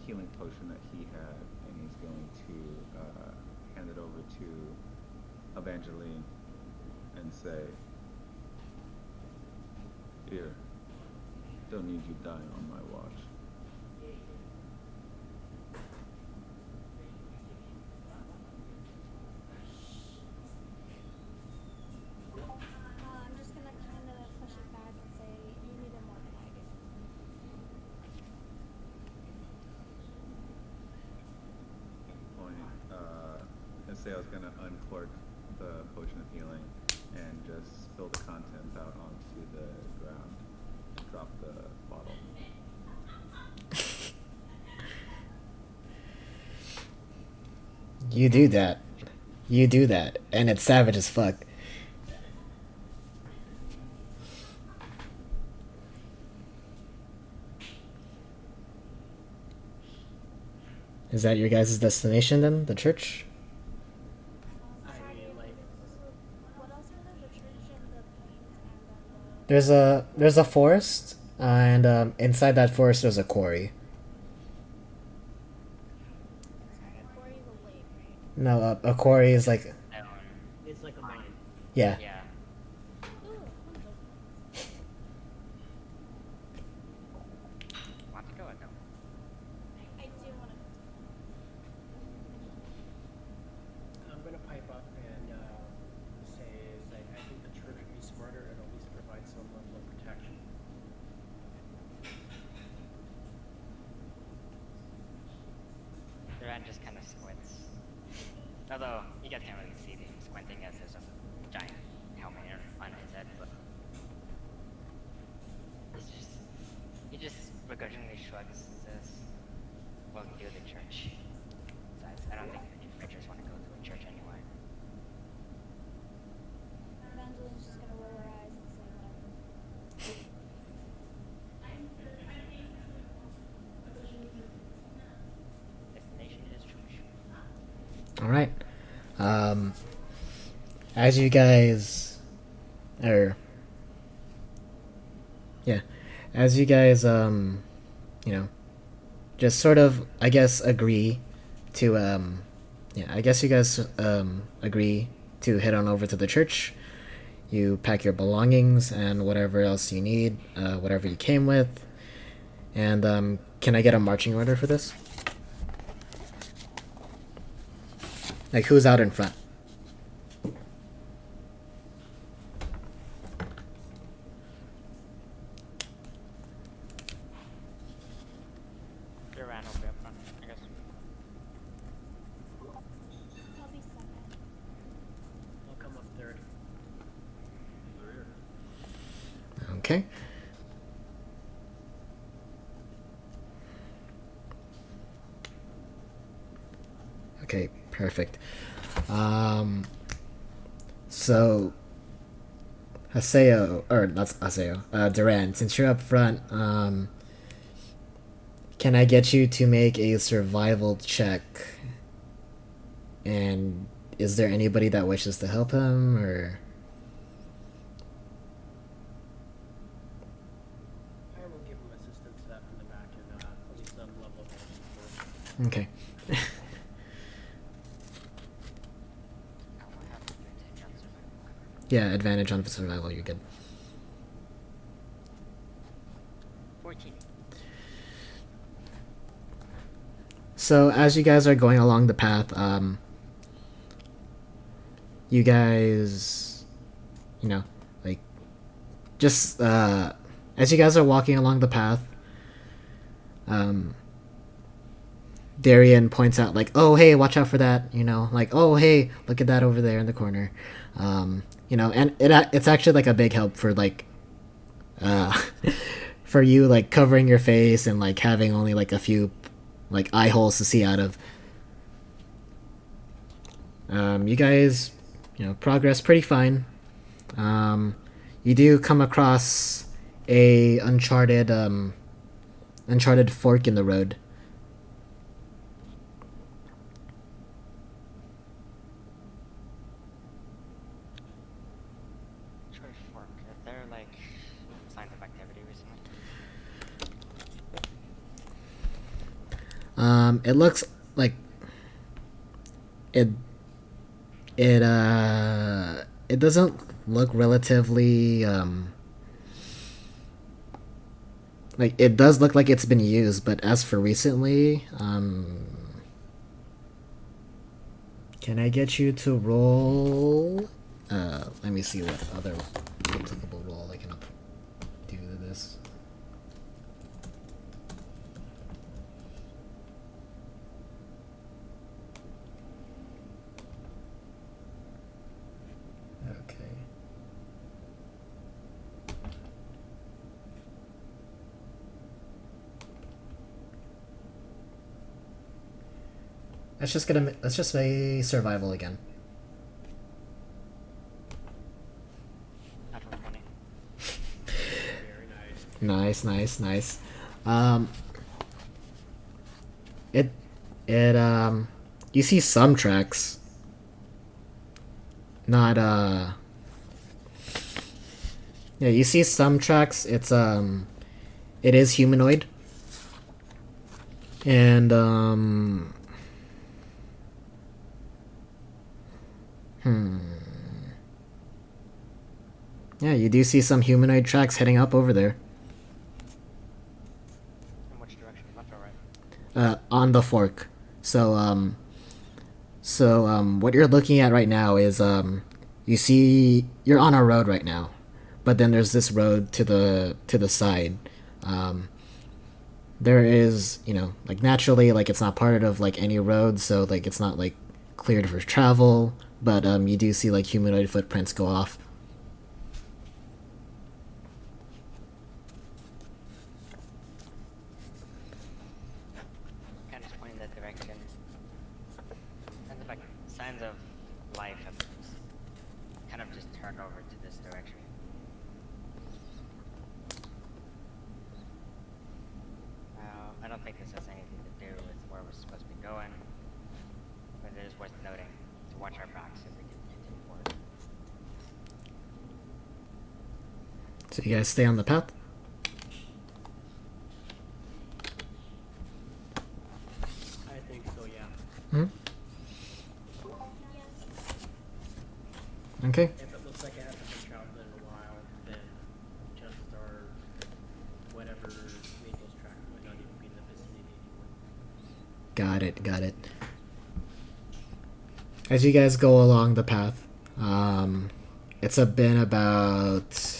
healing potion that he had, and he's going to hand it over to Evangeline and say, here, don't need you dying on my watch. I'm just gonna kind of push it back and say you need it more than I do. And say I was gonna uncork the potion of healing and just spill the contents out onto the ground and drop the bottle. you do that. You do that. And it's savage as fuck. Is that your guys' destination then? The church? I mean, like, What else are there? The church and the plains and then There's a forest, and inside that forest there's a quarry. the quarry of the lake, right? No, a quarry is like Stone. it's like a mine. yeah. Yeah. Ooh, wonderful. Want to go or no? I do want to. I'm gonna pipe up and say is like I think the church would be smarter and at least provide some level of protection. Duran just kind of squints. Although, you guys can't really see him squinting as there's a giant helmet on his head, but he just begrudgingly shrugs and says, well, you do the church. Besides, I don't think any preachers want to go to a church anyway. Evangeline's just gonna roll her eyes and say whatever. Destination is church. All right. Um, as you guys or yeah, as you guys you know, just sort of, I guess, agree to yeah, I guess you guys agree to head on over to the church. You pack your belongings and whatever else you need, whatever you came with. And can I get a marching order for this? Like, who's out in front? Duran will be up front, I guess. Probably second. I'll come up third. Okay. Okay, perfect. So Haseo, or not Haseo, Duran, since you're up front, can I get you to make a survival check? And is there anybody that wishes to help him, or? I will give him assistance to that from the back and at least some level of support. Okay. I will have advantage on survival. Yeah, advantage on survival, you're good. 14. So as you guys are going along the path, you guys, you know, like, just as you guys are walking along the path, Darian points out, like, oh, hey, watch out for that, you know, like, oh, hey, look at that over there in the corner, you know, and it's actually, like, a big help for, like, for you, like, covering your face and, like, having only, like, a few, like, eye holes to see out of. You guys, you know, progress pretty fine. You do come across a uncharted fork in the road. Choice fork. Is there like signs of activity recently? It looks like it it doesn't look relatively like, it does look like it's been used, but as for recently, can I get you to roll? Let me see what other applicable roll I can do to this. Okay. Let's just say survival again. Natural 20. Very nice. Nice. It you see some tracks. Not yeah, you see some tracks. It is humanoid. And yeah, you do see some humanoid tracks heading up over there. In which direction? Left or right? On the fork. So what you're looking at right now is you see, you're on a road right now, but then there's this road to the side. There is, you know, like, naturally, like, it's not part of, like, any road, so, like, it's not, like, cleared for travel, but you do see, like, humanoid footprints go off. Kind of just pointing that direction. Signs of life have kind of just turned over to this direction. I don't think this has anything to do with where we're supposed to be going, but it is worth noting to watch our backs as we continue forward. So you guys stay on the path? I think so, yeah. Hmm? Yeah. Okay. If it looks like it hasn't been traveled in a while, then chances are whatever made those tracks might not even be in the vicinity anymore. Got it, got it. As you guys go along the path, it's been about,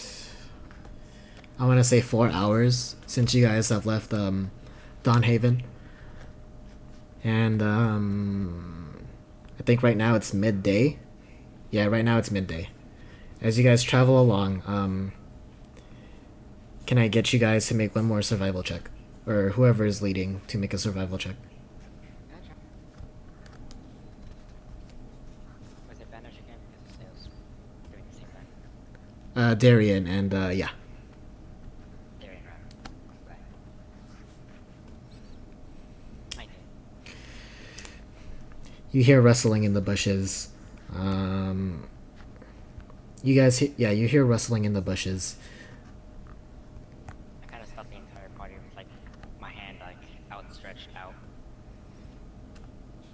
I want to say 4 hours since you guys have left Dawnhaven. And I think right now it's midday. Yeah, right now it's midday. As you guys travel along, can I get you guys to make one more survival check? Or whoever is leading to make a survival check. Gotcha. Was it Vanish again? Because the sales doing the same thing. Darian and, yeah. Darian, right. Okay. I did. You hear rustling in the bushes. You guys, yeah, you hear rustling in the bushes. I kind of stopped the entire party with like my hand like outstretched out,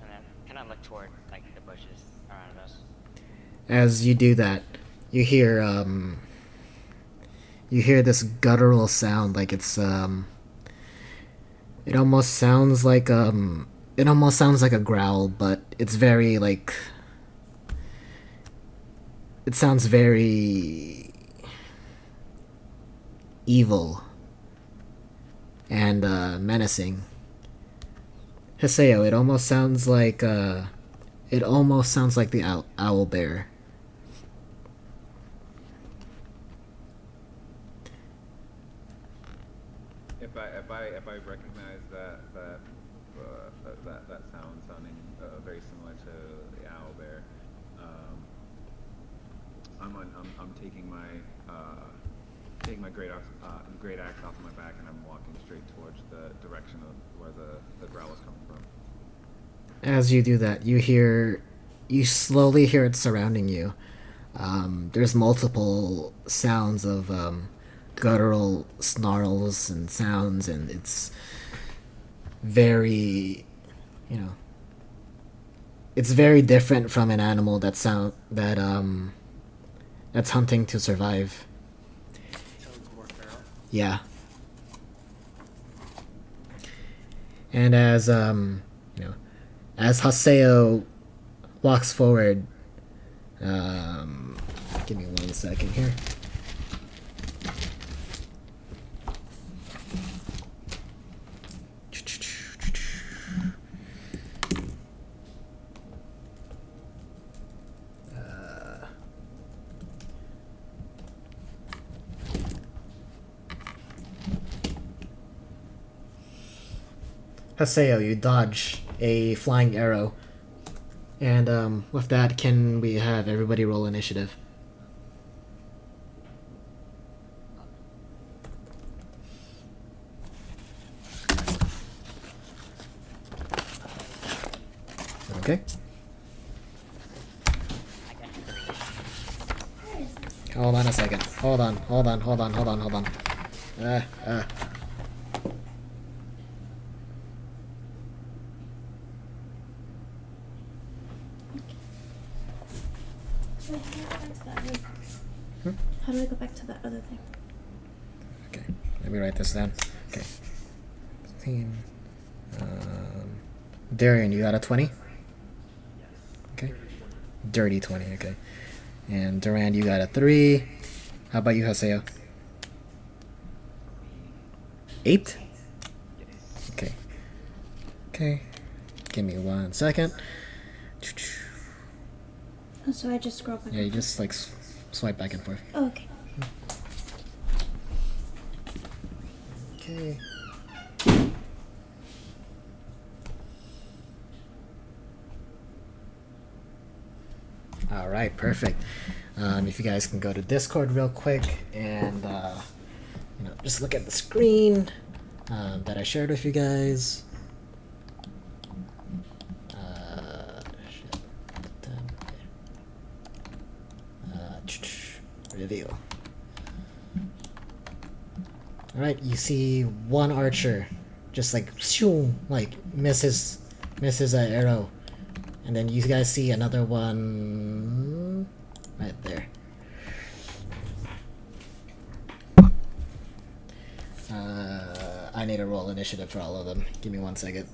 and then kind of look toward like the bushes around us. As you do that, you hear this guttural sound, like it's it almost sounds like a growl, but it's very like, it sounds very evil and menacing. Hiseo, it almost sounds like the owl bear. If I recognize that sound sounding very similar to the owl bear, I'm taking my great axe off my back, and I'm walking straight towards the direction of where the growl is coming from. As you do that, you slowly hear it surrounding you. There's multiple sounds of guttural snarls and sounds, and it's very, it's very different from an animal that's hunting to survive. Sounds more feral. Yeah. And as as Haseo walks forward, give me 1 second here. Haseo, you dodge a flying arrow. And with that, can we have everybody roll initiative? Okay. I got 3. Hold on a second. Hold on. How do I go back to that other thing? Okay, let me write this down. Okay. 15. Darian, you got a 20? Yes. Okay. Dirty 20, okay. And Durand, you got a 3. How about you, Haseo? 8? Okay. Okay. Give me 1 second. Oh, so I just scroll back. Yeah, you just like swipe back and forth. Oh, okay. Okay. All right, perfect. If you guys can go to Discord real quick and just look at the screen that I shared with you guys. Reveal. Alright, you see one archer just like shoo, like miss his arrow. And then you guys see another one right there. I need to roll initiative for all of them. Give me 1 second.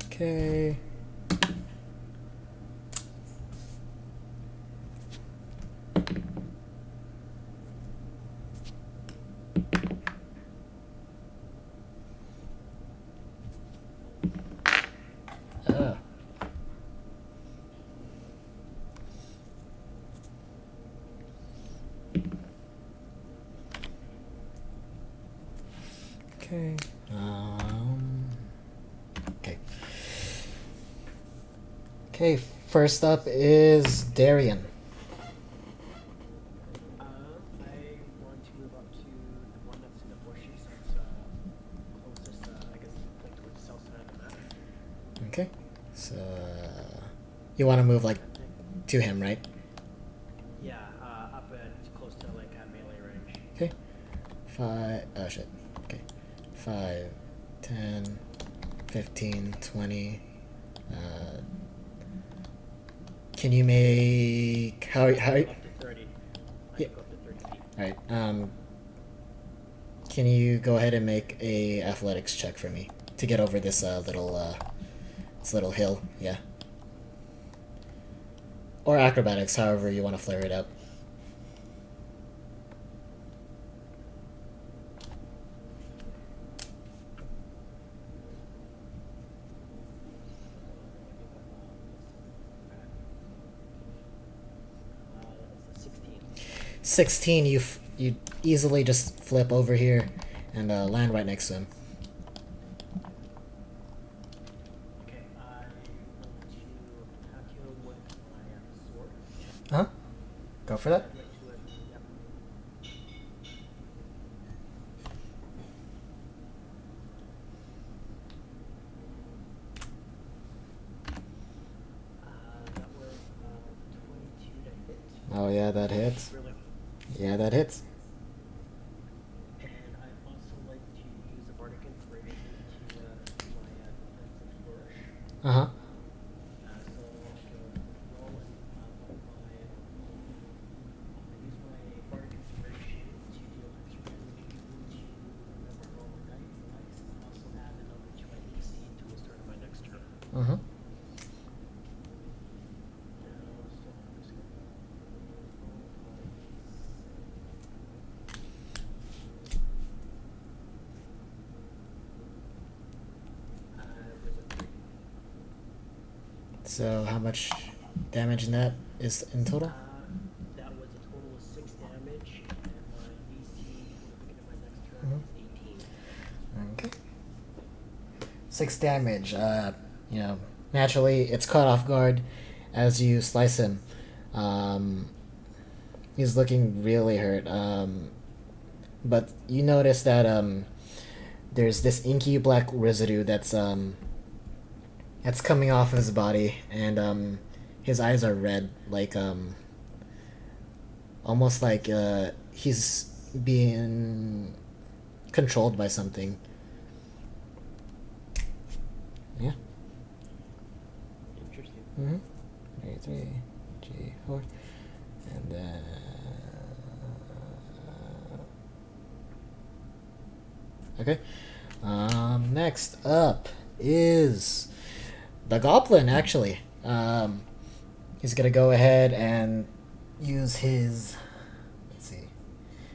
Okay. Oh. Okay. Okay. Okay, first up is Darian. I want to move up to the one that's in the bushes. That's closest, I guess, like towards the south side of the map. Okay. So you want to move like to him, right? Yeah, up at close to like melee range. Okay. 5 oh shit. Okay. 5, 10, 15, 20. Can you make how Up to 30. I Yeah. can go up to 30 feet. Alright, can you go ahead and make a athletics check for me to get over this little hill? Yeah. Or acrobatics, however you want to flare it up. That's a 16. 16, you easily just flip over here and land right next to him. Okay, I'm going to attack him with my sword. Huh? Go for that. Right to it. Yep. That was 22 to hit. Oh yeah, that hits. Really. Yeah, that hits. And I'd also like to use a bardic inspiration to do my defensive flourish. Uh huh. So I can roll and use my bardic inspiration to deal extra damage to whenever I roll my dice. And also add another to my AC until the start of my next turn. Uh huh. So how much damage in that is in total? That was a total of 6 damage, and my DC for the beginning of my next turn is 18. Okay. 6 damage. Naturally, it's caught off guard as you slice him. He's looking really hurt. But you notice that there's this inky black residue that's coming off his body, and his eyes are red, like almost like he's being controlled by something. Yeah. Interesting. Mm-hmm. 3, G4, and then okay. Next up is the goblin. Actually, he's gonna go ahead and use his. Let's see.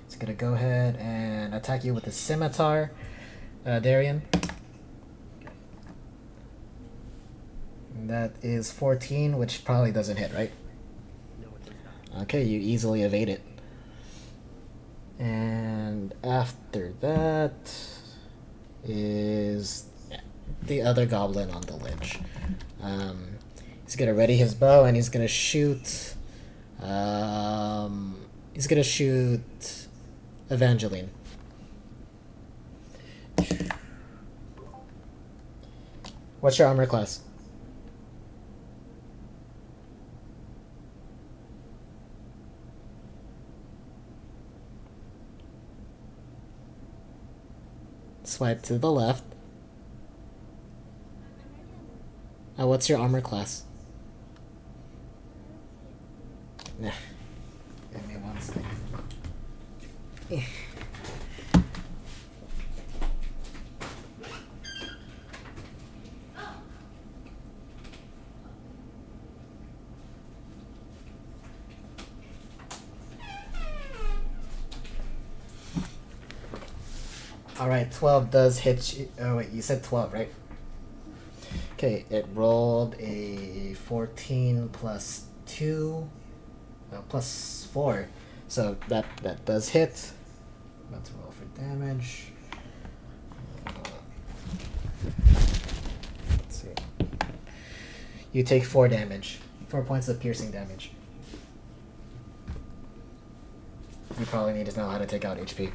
He's gonna go ahead and attack you with his scimitar, Darian. And that is 14, which probably doesn't hit, right? No, it does not. Okay, you easily evade it. And after that is the other goblin on the ledge. He's gonna ready his bow and he's gonna shoot. He's gonna shoot Evangeline. What's your armor class? Swipe to the left. What's your armor class? Nah. Give me one second. Alright, 12 does hit you. Oh, wait, you said 12, right? Okay, it rolled a 14 plus 2, plus 4. So that does hit. Let's roll for damage. Let's see. You take 4 damage. 4 points of piercing damage. You probably need to know how to take out HP.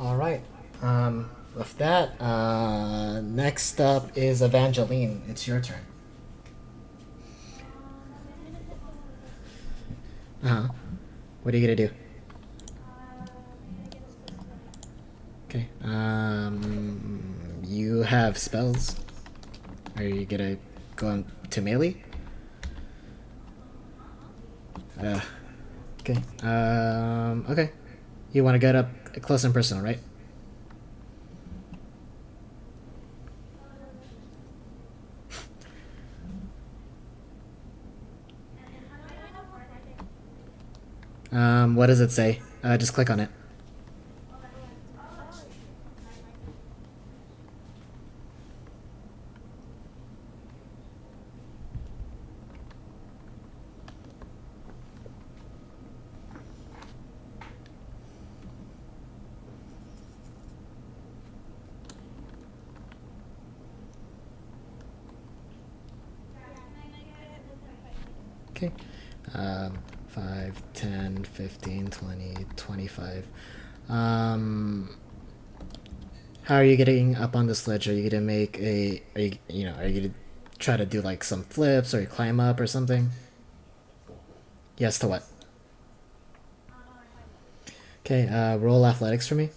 Alright. With that, next up is Evangeline. It's your turn. Uh-huh. What are you gonna do? Okay. You have spells. Are you gonna go on to melee? Okay. Okay. You want to get up close and personal, right? What does it say? Just click on it. Okay. 5, 10, 15, 20, 25. How are you getting up on this ledge? Are you gonna make are you gonna try to do like some flips or climb up or something? Yes to what? Okay, roll athletics for me.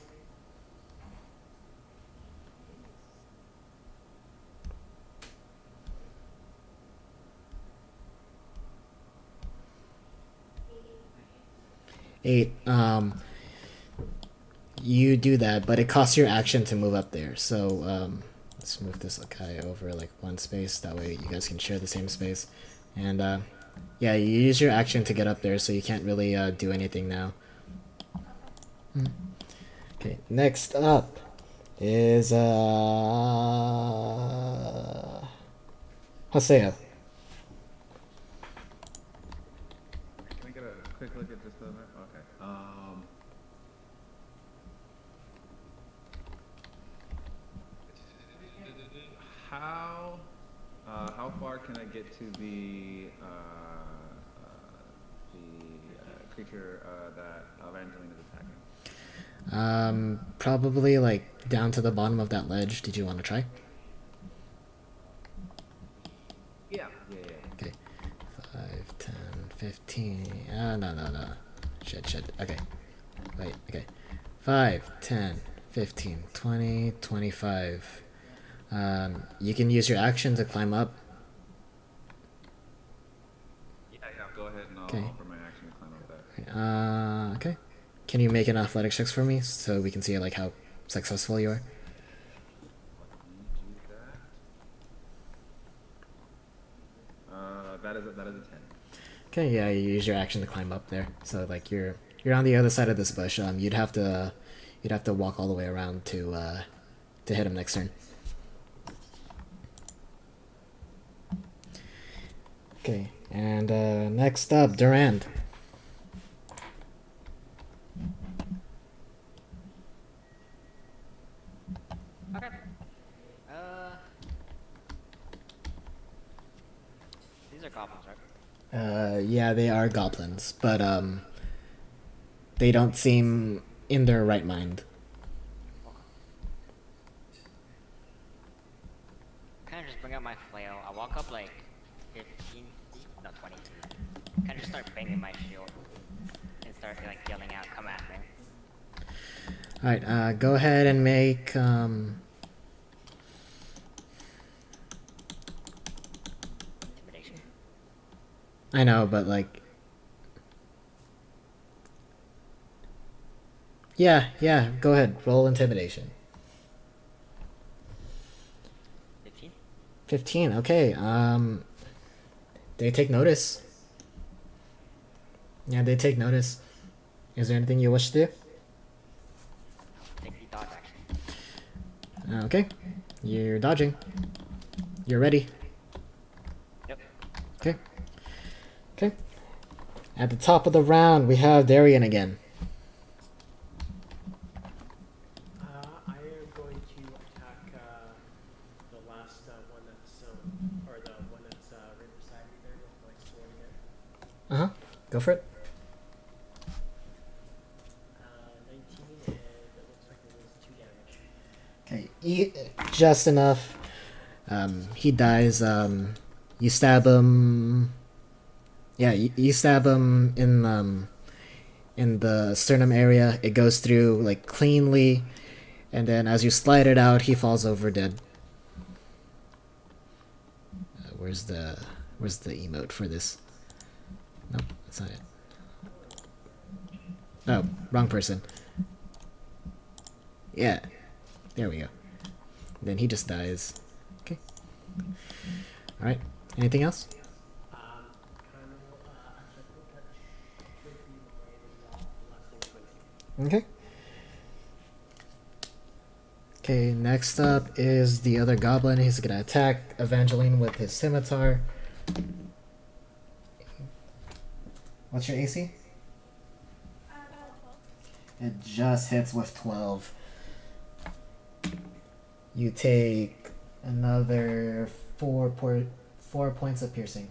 Eight. You do that, but it costs your action to move up there. So let's move this guy over like one space. That way you guys can share the same space. And yeah, you use your action to get up there, so you can't really do anything now. Okay, next up is Haseo. Can I get a quick look at just the map? Okay. How far can I get to the creature that Evangeline is attacking? Probably like down to the bottom of that ledge. Did you want to try? Yeah. Okay. 5, 10, 15. No. Shit. Okay. Wait, okay. 5, 10, 15, 20, 25. You can use your action to climb up. Yeah. Go ahead and I'll Okay. offer my action to climb up there. Okay. Can you make an athletics checks for me so we can see like how successful you are? That is a 10. Okay, yeah, you use your action to climb up there. So like you're on the other side of this bush. You'd have to walk all the way around to hit him next turn. Okay, and next up, Durand. Okay. These are goblins, right? Yeah, they are goblins, but they don't seem in their right mind. out my flail. I walk up like 15 feet, no 20 feet. Kind of just start banging my shield and start like yelling out, "Come at me!" Alright, go ahead and make Intimidation. I know, but like yeah, go ahead. Roll intimidation. 15. 15. Okay. They take notice. Yeah, they take notice. Is there anything you wish to do? Take the dodge action. Okay. You're dodging. You're ready. Yep. Okay. Okay. At the top of the round, we have Darian again. I am going to attack the last one that's or the one that's right beside me there with my sword again. Uh huh. Go for it. 19, and it looks like it was 2 damage. Okay. Just enough. He dies. You stab him. Yeah, you stab him in the sternum area. It goes through like cleanly, and then as you slide it out, he falls over dead. Where's the emote for this? Nope, that's not it. Oh, wrong person. Yeah, there we go. Then he just dies. Okay. All right. Anything else? Actually, I think that should be my last thing for me. Okay. Okay, next up is the other goblin. He's gonna attack Evangeline with his scimitar. What's your AC? 12. It just hits with 12. You take another 4 points of piercing.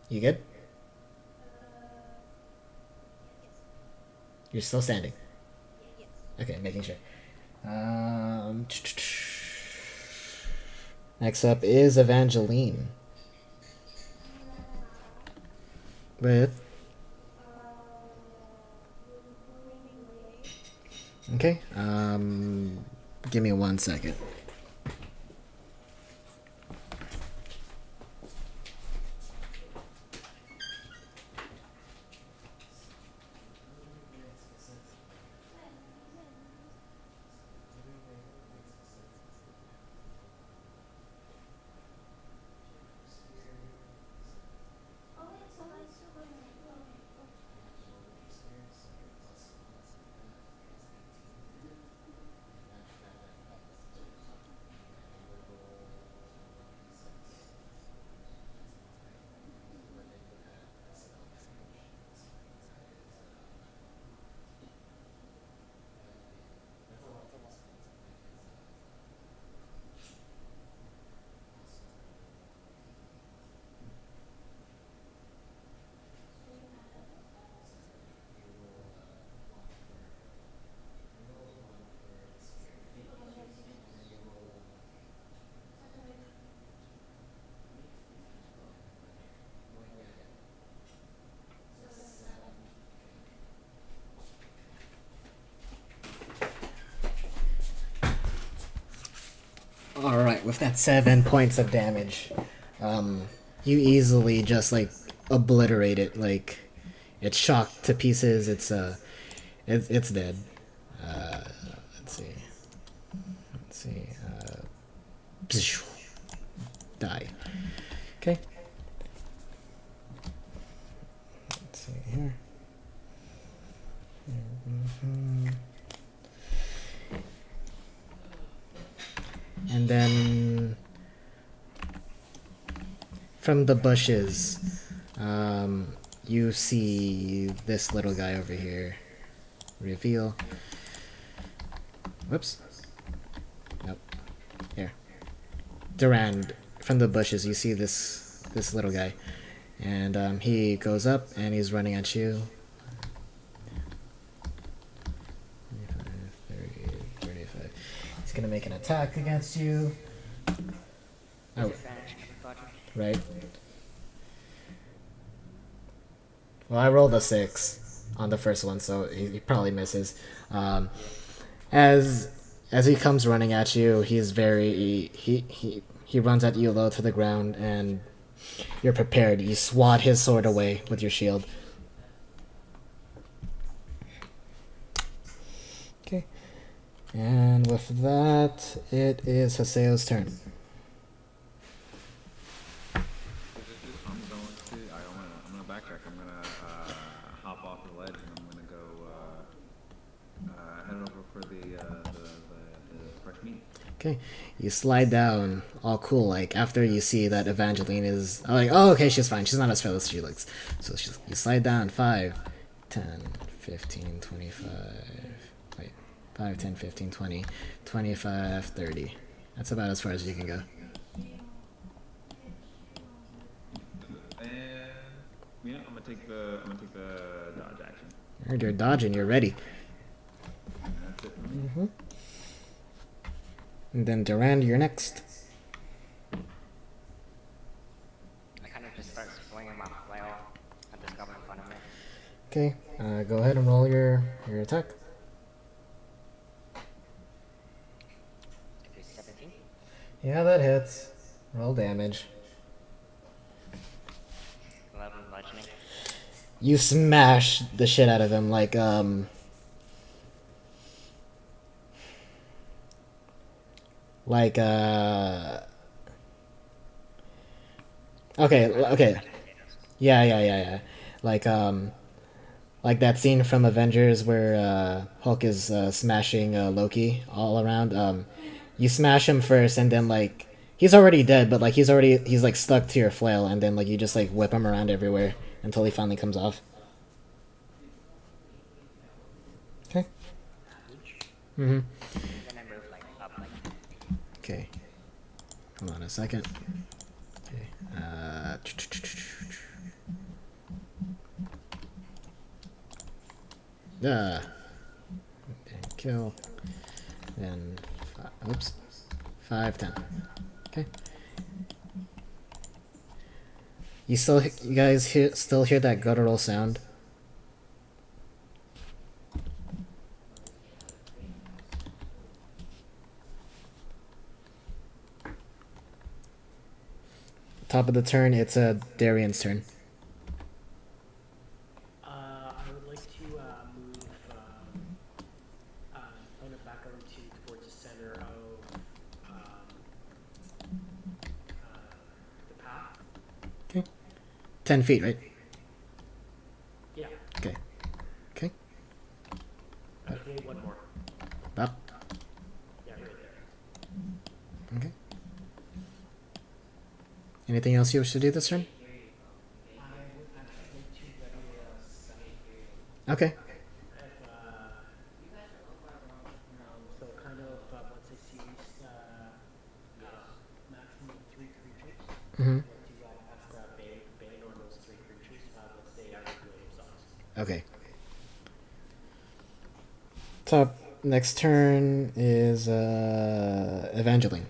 You good? Yes. You're still standing. Yes. Okay, making sure. Next up is Evangeline. With okay. Give me 1 second. Alright, with that 7 points of damage, you easily just, like, obliterate it. Like, it's shocked to pieces. It's dead. Let's see. Die. Okay. Let's see here. And then from the bushes, you see this little guy over here. Reveal. Whoops. Nope. Here. Durand, from the bushes, you see this little guy. And he goes up and he's running at you. 35. He's gonna make an attack against you. Oh, Disadvantage with dodging. right. Well, I rolled a 6 on the first one, so he probably misses. As he comes running at you, he's very he runs at you low to the ground, and you're prepared. You swat his sword away with your shield. Okay, and with that, it is Haseo's turn. I'm gonna backtrack. I'm gonna hop off the ledge and I'm gonna go head over for the fresh meat. Okay, you slide down, all cool. Like after you see that Evangeline is like, oh, okay, she's fine. She's not as fat as she looks. So you slide down 5, 10, 15, 25. Wait, 5, 10, 15, 20, 25, 30. That's about as far as you can go. And yeah, I'm gonna take the dodge action. You're dodging. You're ready. And that's it for me. And then Durand, you're next. I kind of just start swinging my flail at this goblin in front of me. Okay, go ahead and roll your attack. If it's 17. Yeah, that hits. Roll damage. 11 bludgeoning. You smash the shit out of him like okay. Yeah. Like that scene from Avengers where Hulk is smashing Loki all around. You smash him first, and then like he's already dead, but like he's like stuck to your flail, and then like you just like whip him around everywhere until he finally comes off. Okay. Then I move like up like Okay. Hold on a second. Okay. Then kill. Then, oops. 5, 10. Okay. You guys still hear that guttural sound? Top of the turn, it's Darian's turn. I would like to move opponent back over towards the center of the path. Okay. 10 feet, right? Yeah. Okay. Okay. Okay, one more. Up. Yeah, right there. Okay. Anything else you wish to do this turn? I would actually like to ready a second. Okay. So kind of once I see maximum 3 creatures, Mm-hmm. to cast Bane on those 3 creatures, let's say I would do it themselves. Okay. Top next turn is Evangeline.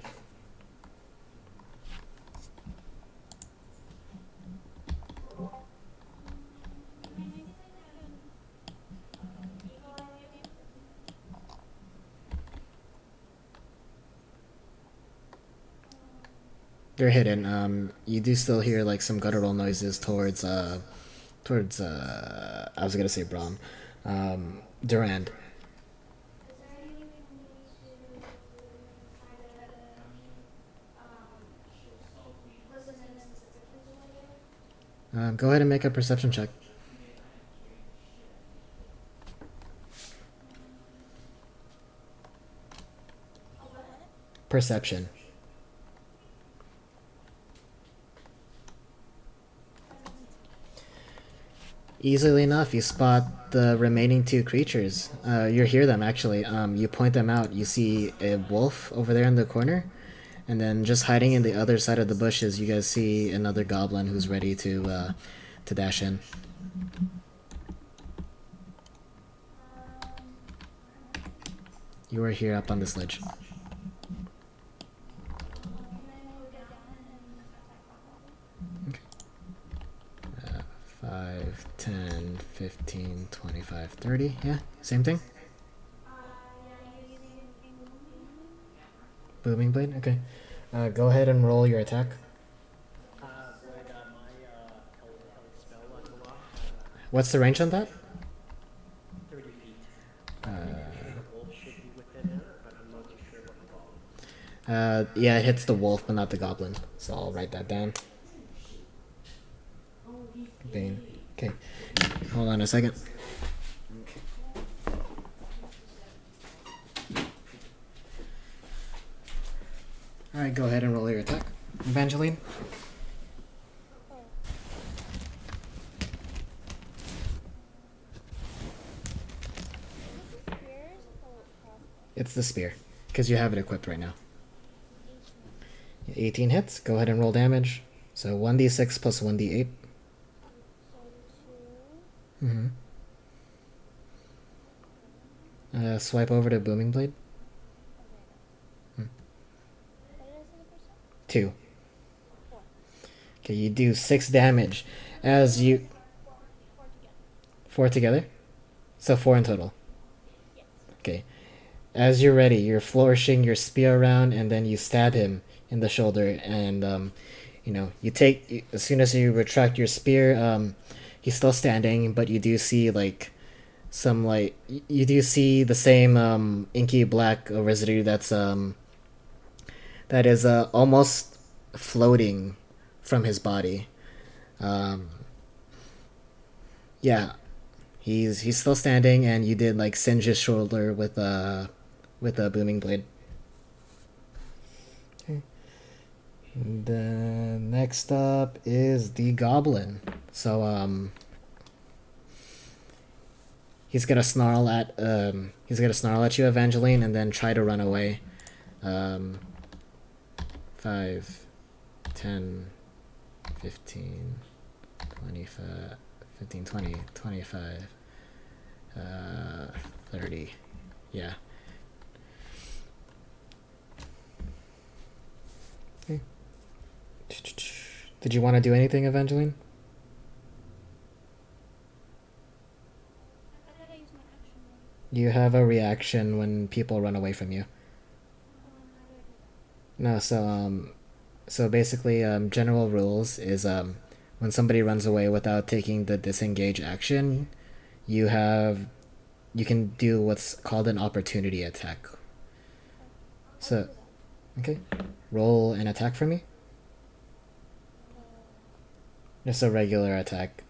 They're hidden. You do still hear like some guttural noises towards I was gonna say Brahm. Durand. Go ahead and make a perception check. Perception. Easily enough, you spot the remaining 2 creatures. You hear them actually. You point them out. You see a wolf over there in the corner, and then just hiding in the other side of the bushes, you guys see another goblin who's ready to dash in. You are here up on this ledge. 15, 25, 30. Yeah, same thing. Booming Blade? Okay. Go ahead and roll your attack. Would my tell spell go off? What's the range on that? 30 feet. I'm sure the wolf should be within it, but I'm not too sure about the goblin. Yeah, it hits the wolf, but not the goblin. So I'll write that down. Bane. Okay. Hold on a second. Alright, go ahead and roll your attack. Evangeline? It's the spear, because you have it equipped right now. 18 hits. Go ahead and roll damage. So 1d6 plus 1d8. Swipe over to Booming Blade. 2. Okay, you do 6 damage as you... 4 together? So 4 in total. Okay. As you're ready, you're flourishing your spear around, and then you stab him in the shoulder, and you take, as soon as you retract your spear, he's still standing, but you do see you do see the same inky black residue that is almost floating from his body. Yeah, he's still standing, and you did singe his shoulder with a booming blade. Okay. And then next up is the goblin. So he's gonna snarl at you, Evangeline, and then try to run away. 5, 10, 15, 25, 15, 20, 25, 30. Yeah. Okay. Did you want to do anything, Evangeline? You have a reaction when people run away from you. No, so basically, general rules is when somebody runs away without taking the disengage action, you can do what's called an opportunity attack. So, okay, roll an attack for me. Just a regular attack.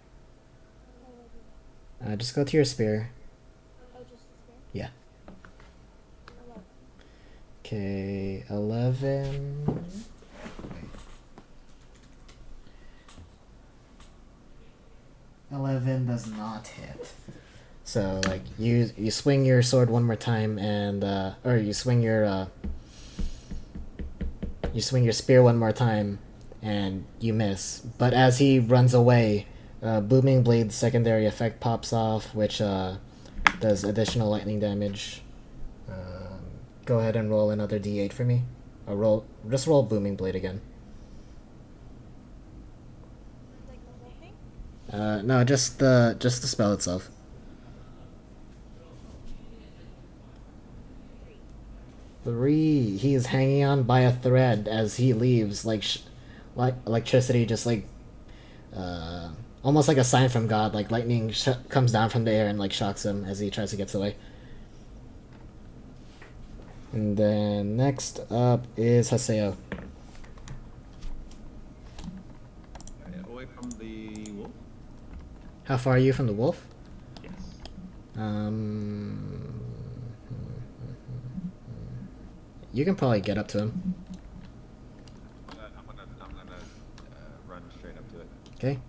Just go to your spear. Yeah. Okay, 11. 11 does not hit. So you swing your sword one more time, and or you swing your spear one more time, and you miss. But as he runs away, Booming Blade's secondary effect pops off, which does additional lightning damage. Go ahead and roll another d8 for me. Just roll Booming Blade again. No, just the spell itself. 3. He is hanging on by a thread as he leaves, like electricity, just almost like a sign from God. Like lightning comes down from the air and shocks him as he tries to get away. And then next up is Haseo. Away from the wolf? How far are you from the wolf? Yes. You can probably get up to him. I'm gonna run straight up to it. Okay.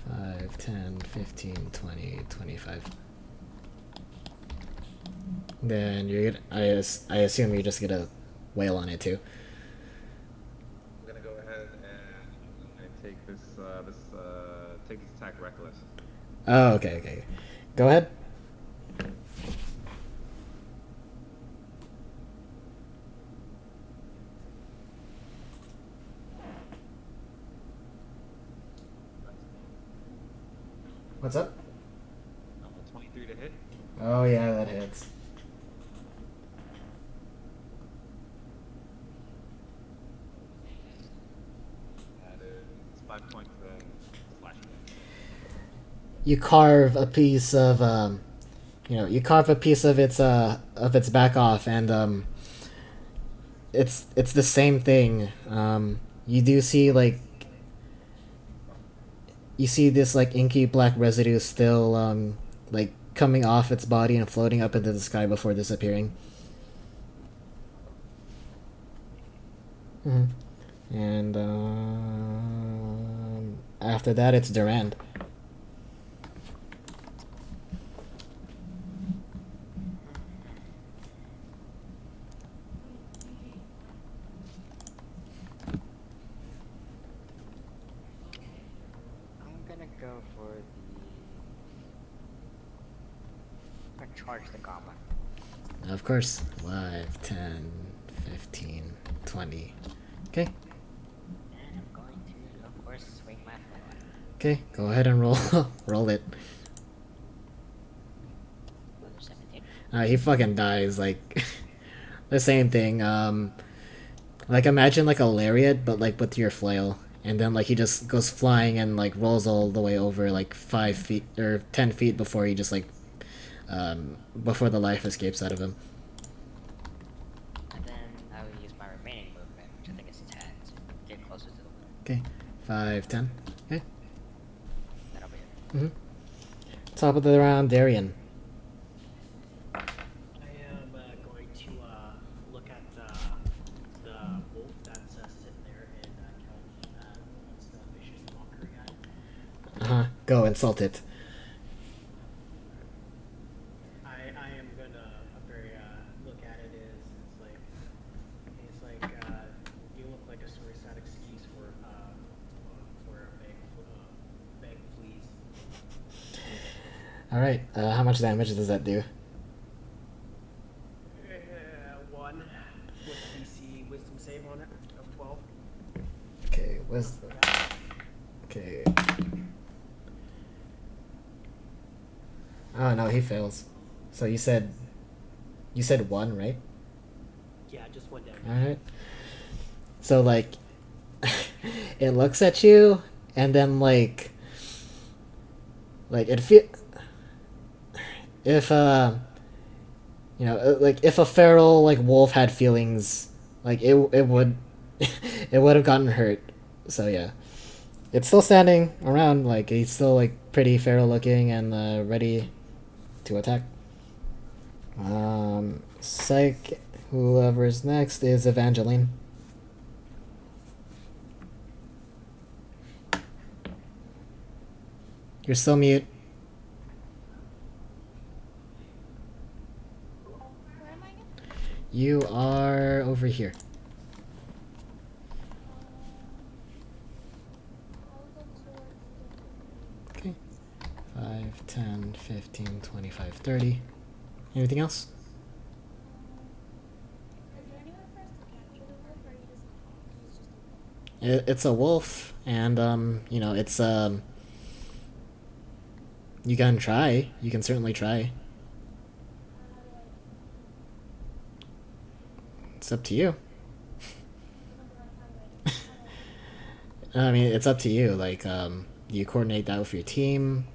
5, 10, 15, 20, 25. Then I assume you're just gonna wail on it too. I'm gonna go ahead and take this attack reckless. Oh, okay. Go ahead. What's up? 23 to hit. Oh yeah, that hits. That is 5 points of slashing damage. You carve a piece of you carve a piece of its back off, and it's the same thing. You do see like you see this like inky black residue still like coming off its body and floating up into the sky before disappearing. Mhm. And after that, it's Durand. I'm gonna go for I'm gonna charge the goblin. Of course. 5, 10, 15, 20. Okay. And I'm going to, of course, swing my foot. Okay, go ahead and roll roll it. Another 17. He fucking dies, like the same thing. Like imagine like a lariat but like with your flail. And then like he just goes flying and like rolls all the way over like 5 feet or 10 feet before he just like before the life escapes out of him. And then I will use my remaining movement, which I think is 10, to get closer to the wound. Okay. 5, 10. Okay. That'll be it. Mm-hmm. Top of the round, Darian. I am going to look at the wolf that's sitting there and count what's the vicious mockery guy. Go insult it. I am gonna very look at it as it's like you look like a suicide excuse for beg fleas. All right. How much damage does that do? 1 with DC wisdom save on it of 12. Okay. Wisdom. Okay. Oh no, he fails. So you said 1, right? Yeah, just 1 damage. All right. So like, it looks at you, and then like it feel if like if a feral like wolf had feelings, like it would it would have gotten hurt. So yeah, it's still standing around. Like he's still like pretty feral looking and ready to attack. Psych. Whoever's next is Evangeline. You're still mute. Where am I again? You are over here. I'll go towards the... Okay. 5, 10, 15, 25, 30. Anything else? Is there anywhere for us to capture the wolf, or he doesn't talk? He's just a wolf. It's a wolf, and it's you can try. You can certainly try. How do It's up to you. I... I mean, it's up to you. Like, you coordinate that with your team.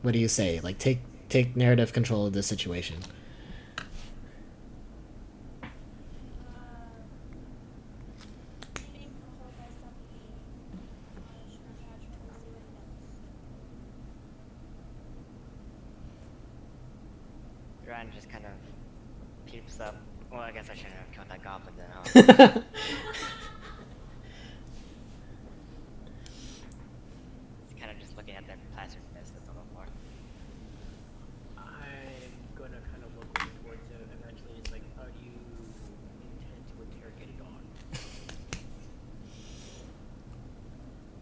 What do you say? Like, take narrative control of the situation. He's being controlled by something. Should I catch him and see what he knows? Duran just kind of peeps up. Well, I guess I shouldn't have killed that goblin then, huh? He's kind of just looking at that plastered mist that's on the floor. I'm gonna kind of look towards it eventually. It's like, how do you intend to interrogate a dog?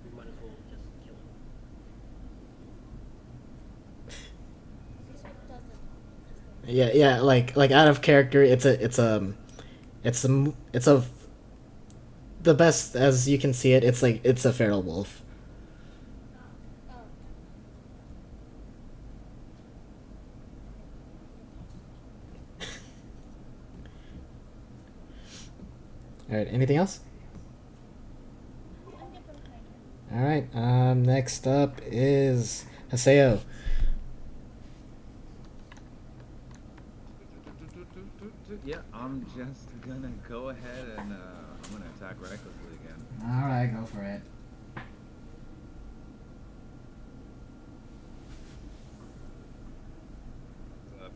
We might as well just kill him. This one doesn't talk. Just like... Yeah, like out of character, it's a the best as you can see it. It's like it's a feral wolf. All right. Anything else? I'm good for my turn. All right. Next up is Haseo. Yeah, I'm just gonna go ahead and I'm gonna attack recklessly again. All right, go for it.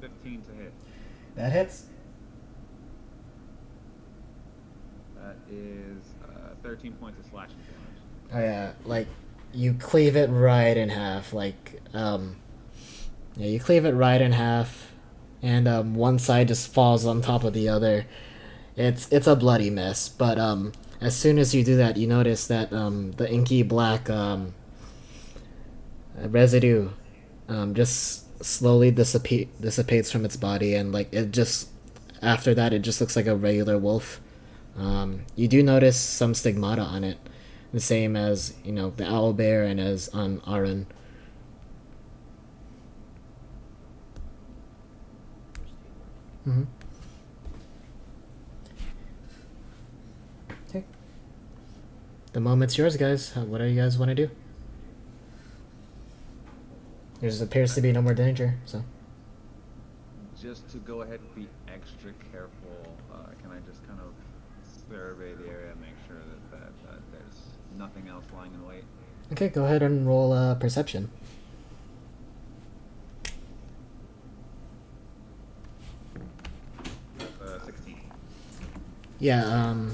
15 to hit. That hits. That is 13 points of slashing damage. Oh yeah, like you cleave it right in half. Like yeah, you cleave it right in half, and one side just falls on top of the other. It's a bloody mess. But as soon as you do that, you notice that the inky black residue just slowly dissipates from its body, and like it just after that it just looks like a regular wolf. You do notice some stigmata on it, the same as the owl bear and as on Aaron. Mm-hmm. Okay. The moment's yours, guys. What do you guys want to do? There appears to be no more danger, so. Just to go ahead and be extra careful, can I just kind of survey the area and make sure that there's nothing else lying in wait? Okay, go ahead and roll perception. 16. Yeah,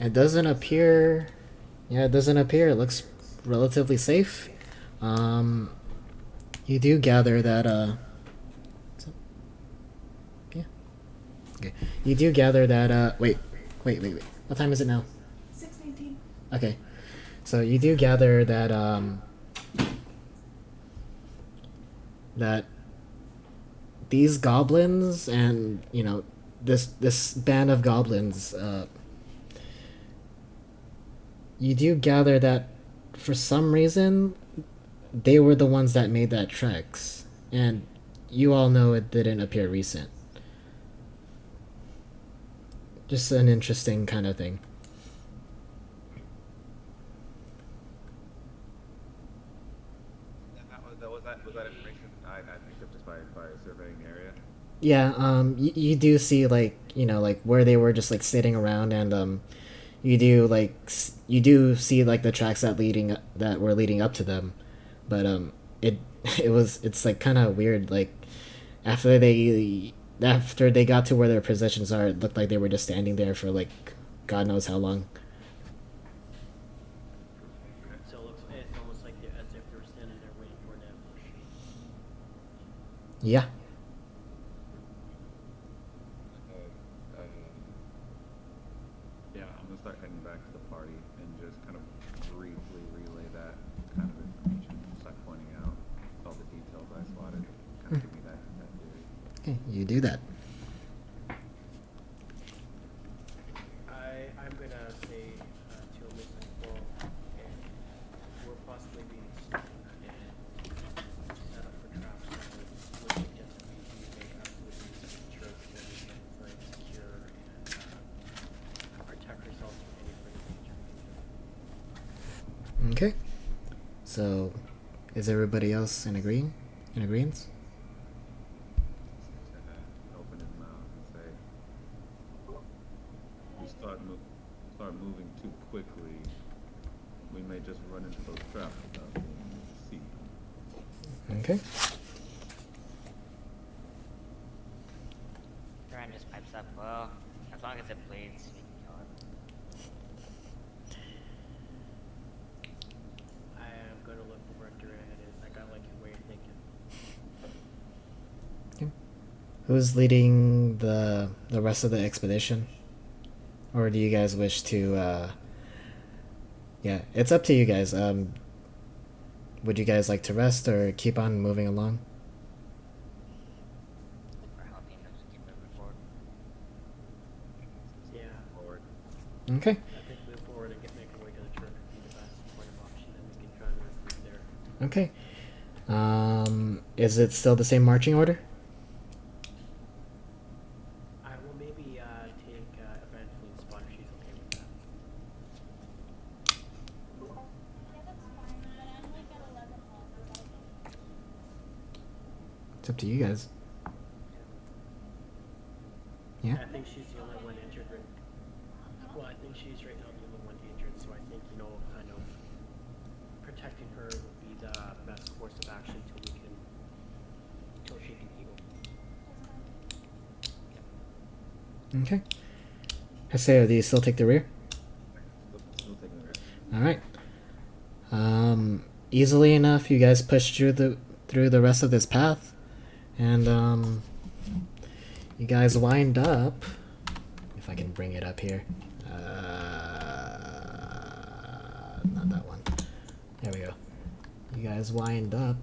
it doesn't appear. Yeah, it doesn't appear. It looks relatively safe. You do gather that. Yeah. Okay. You do gather that. Wait. What time is it now? 6:19. Okay. So you do gather that. That these goblins and this band of goblins. You do gather that for some reason they were the ones that made that treks, and you all know it didn't appear recent. Just an interesting kind of thing. Was that information I picked up just by surveying the area? Yeah, you do see like where they were just like sitting around, and you do you do see like the tracks that were leading up to them, but it's like kind of weird. Like after they got to where their positions are, it looked like they were just standing there for like God knows how long. So it's almost like as if they're standing there waiting for an ambush. Yeah. Yeah, I'm gonna start heading back to the party and just kind of briefly relay that kind of information. Start pointing out all the details I spotted. Kind of give me that theory. Okay, you do that. I'm gonna say to Miss Nicole, if we're possibly being stalked and set up for traps, I would suggest that we do make absolutely sure that we can like secure and protect ourselves from any further danger. Okay. So, is everybody else in agreement? Open his mouth and say, "You start moving too quickly. We may just run into those traps without being seen." Okay. Duran just pipes up, well, as long as it bleeds, we can kill it. I am gonna look where Duran is. I got like your way of thinking. Who's leading the rest of the expedition? Or do you guys wish to yeah, it's up to you guys. Would you guys like to rest or keep on moving along? We're helping us keep moving forward. Yeah, Forward. Okay. I think move forward and make our way to the church would be the best point of option, and we can try to recruit there. Okay. Is it still the same marching order? I will maybe take It's up to you guys. Yeah. I think she's the only one injured. Well, I think she's right now the only one injured, so I think, kind of protecting her would be the best course of action till she can heal. Okay. Haseo, do you still take the rear? Still taking the risk. All right. Easily enough, you guys push through the rest of this path, and you guys wind up. If I can bring it up here. Not that one. There we go. You guys wind up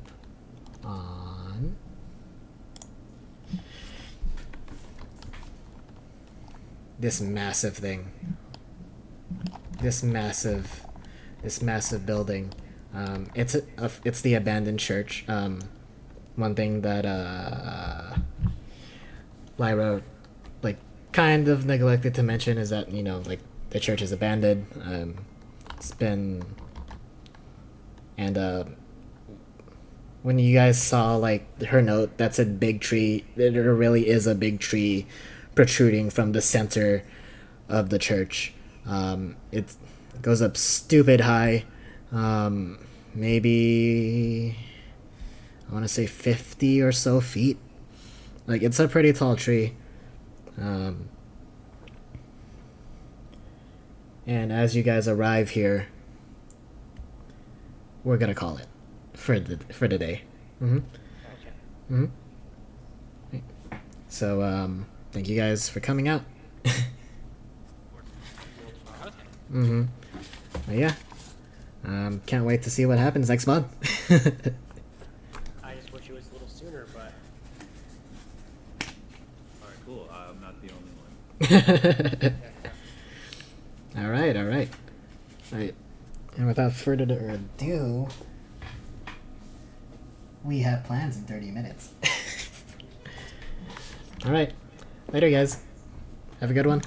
on this massive thing. This massive building. It's the abandoned church. One thing that Lyra kind of neglected to mention is that the church is abandoned. It's been, and when you guys saw her note that said big tree, there really is a big tree protruding from the center of the church. It goes up stupid high, maybe I want to say 50 or so feet. It's a pretty tall tree. And as you guys arrive here, we're gonna call it for the day. Gotcha. So thank you guys for coming out. But yeah, can't wait to see what happens next month. I just wish it was a little sooner, but Alright, cool. I'm not the only one. All right. And without further ado, we have plans in 30 minutes. All right. Later, guys. Have a good one.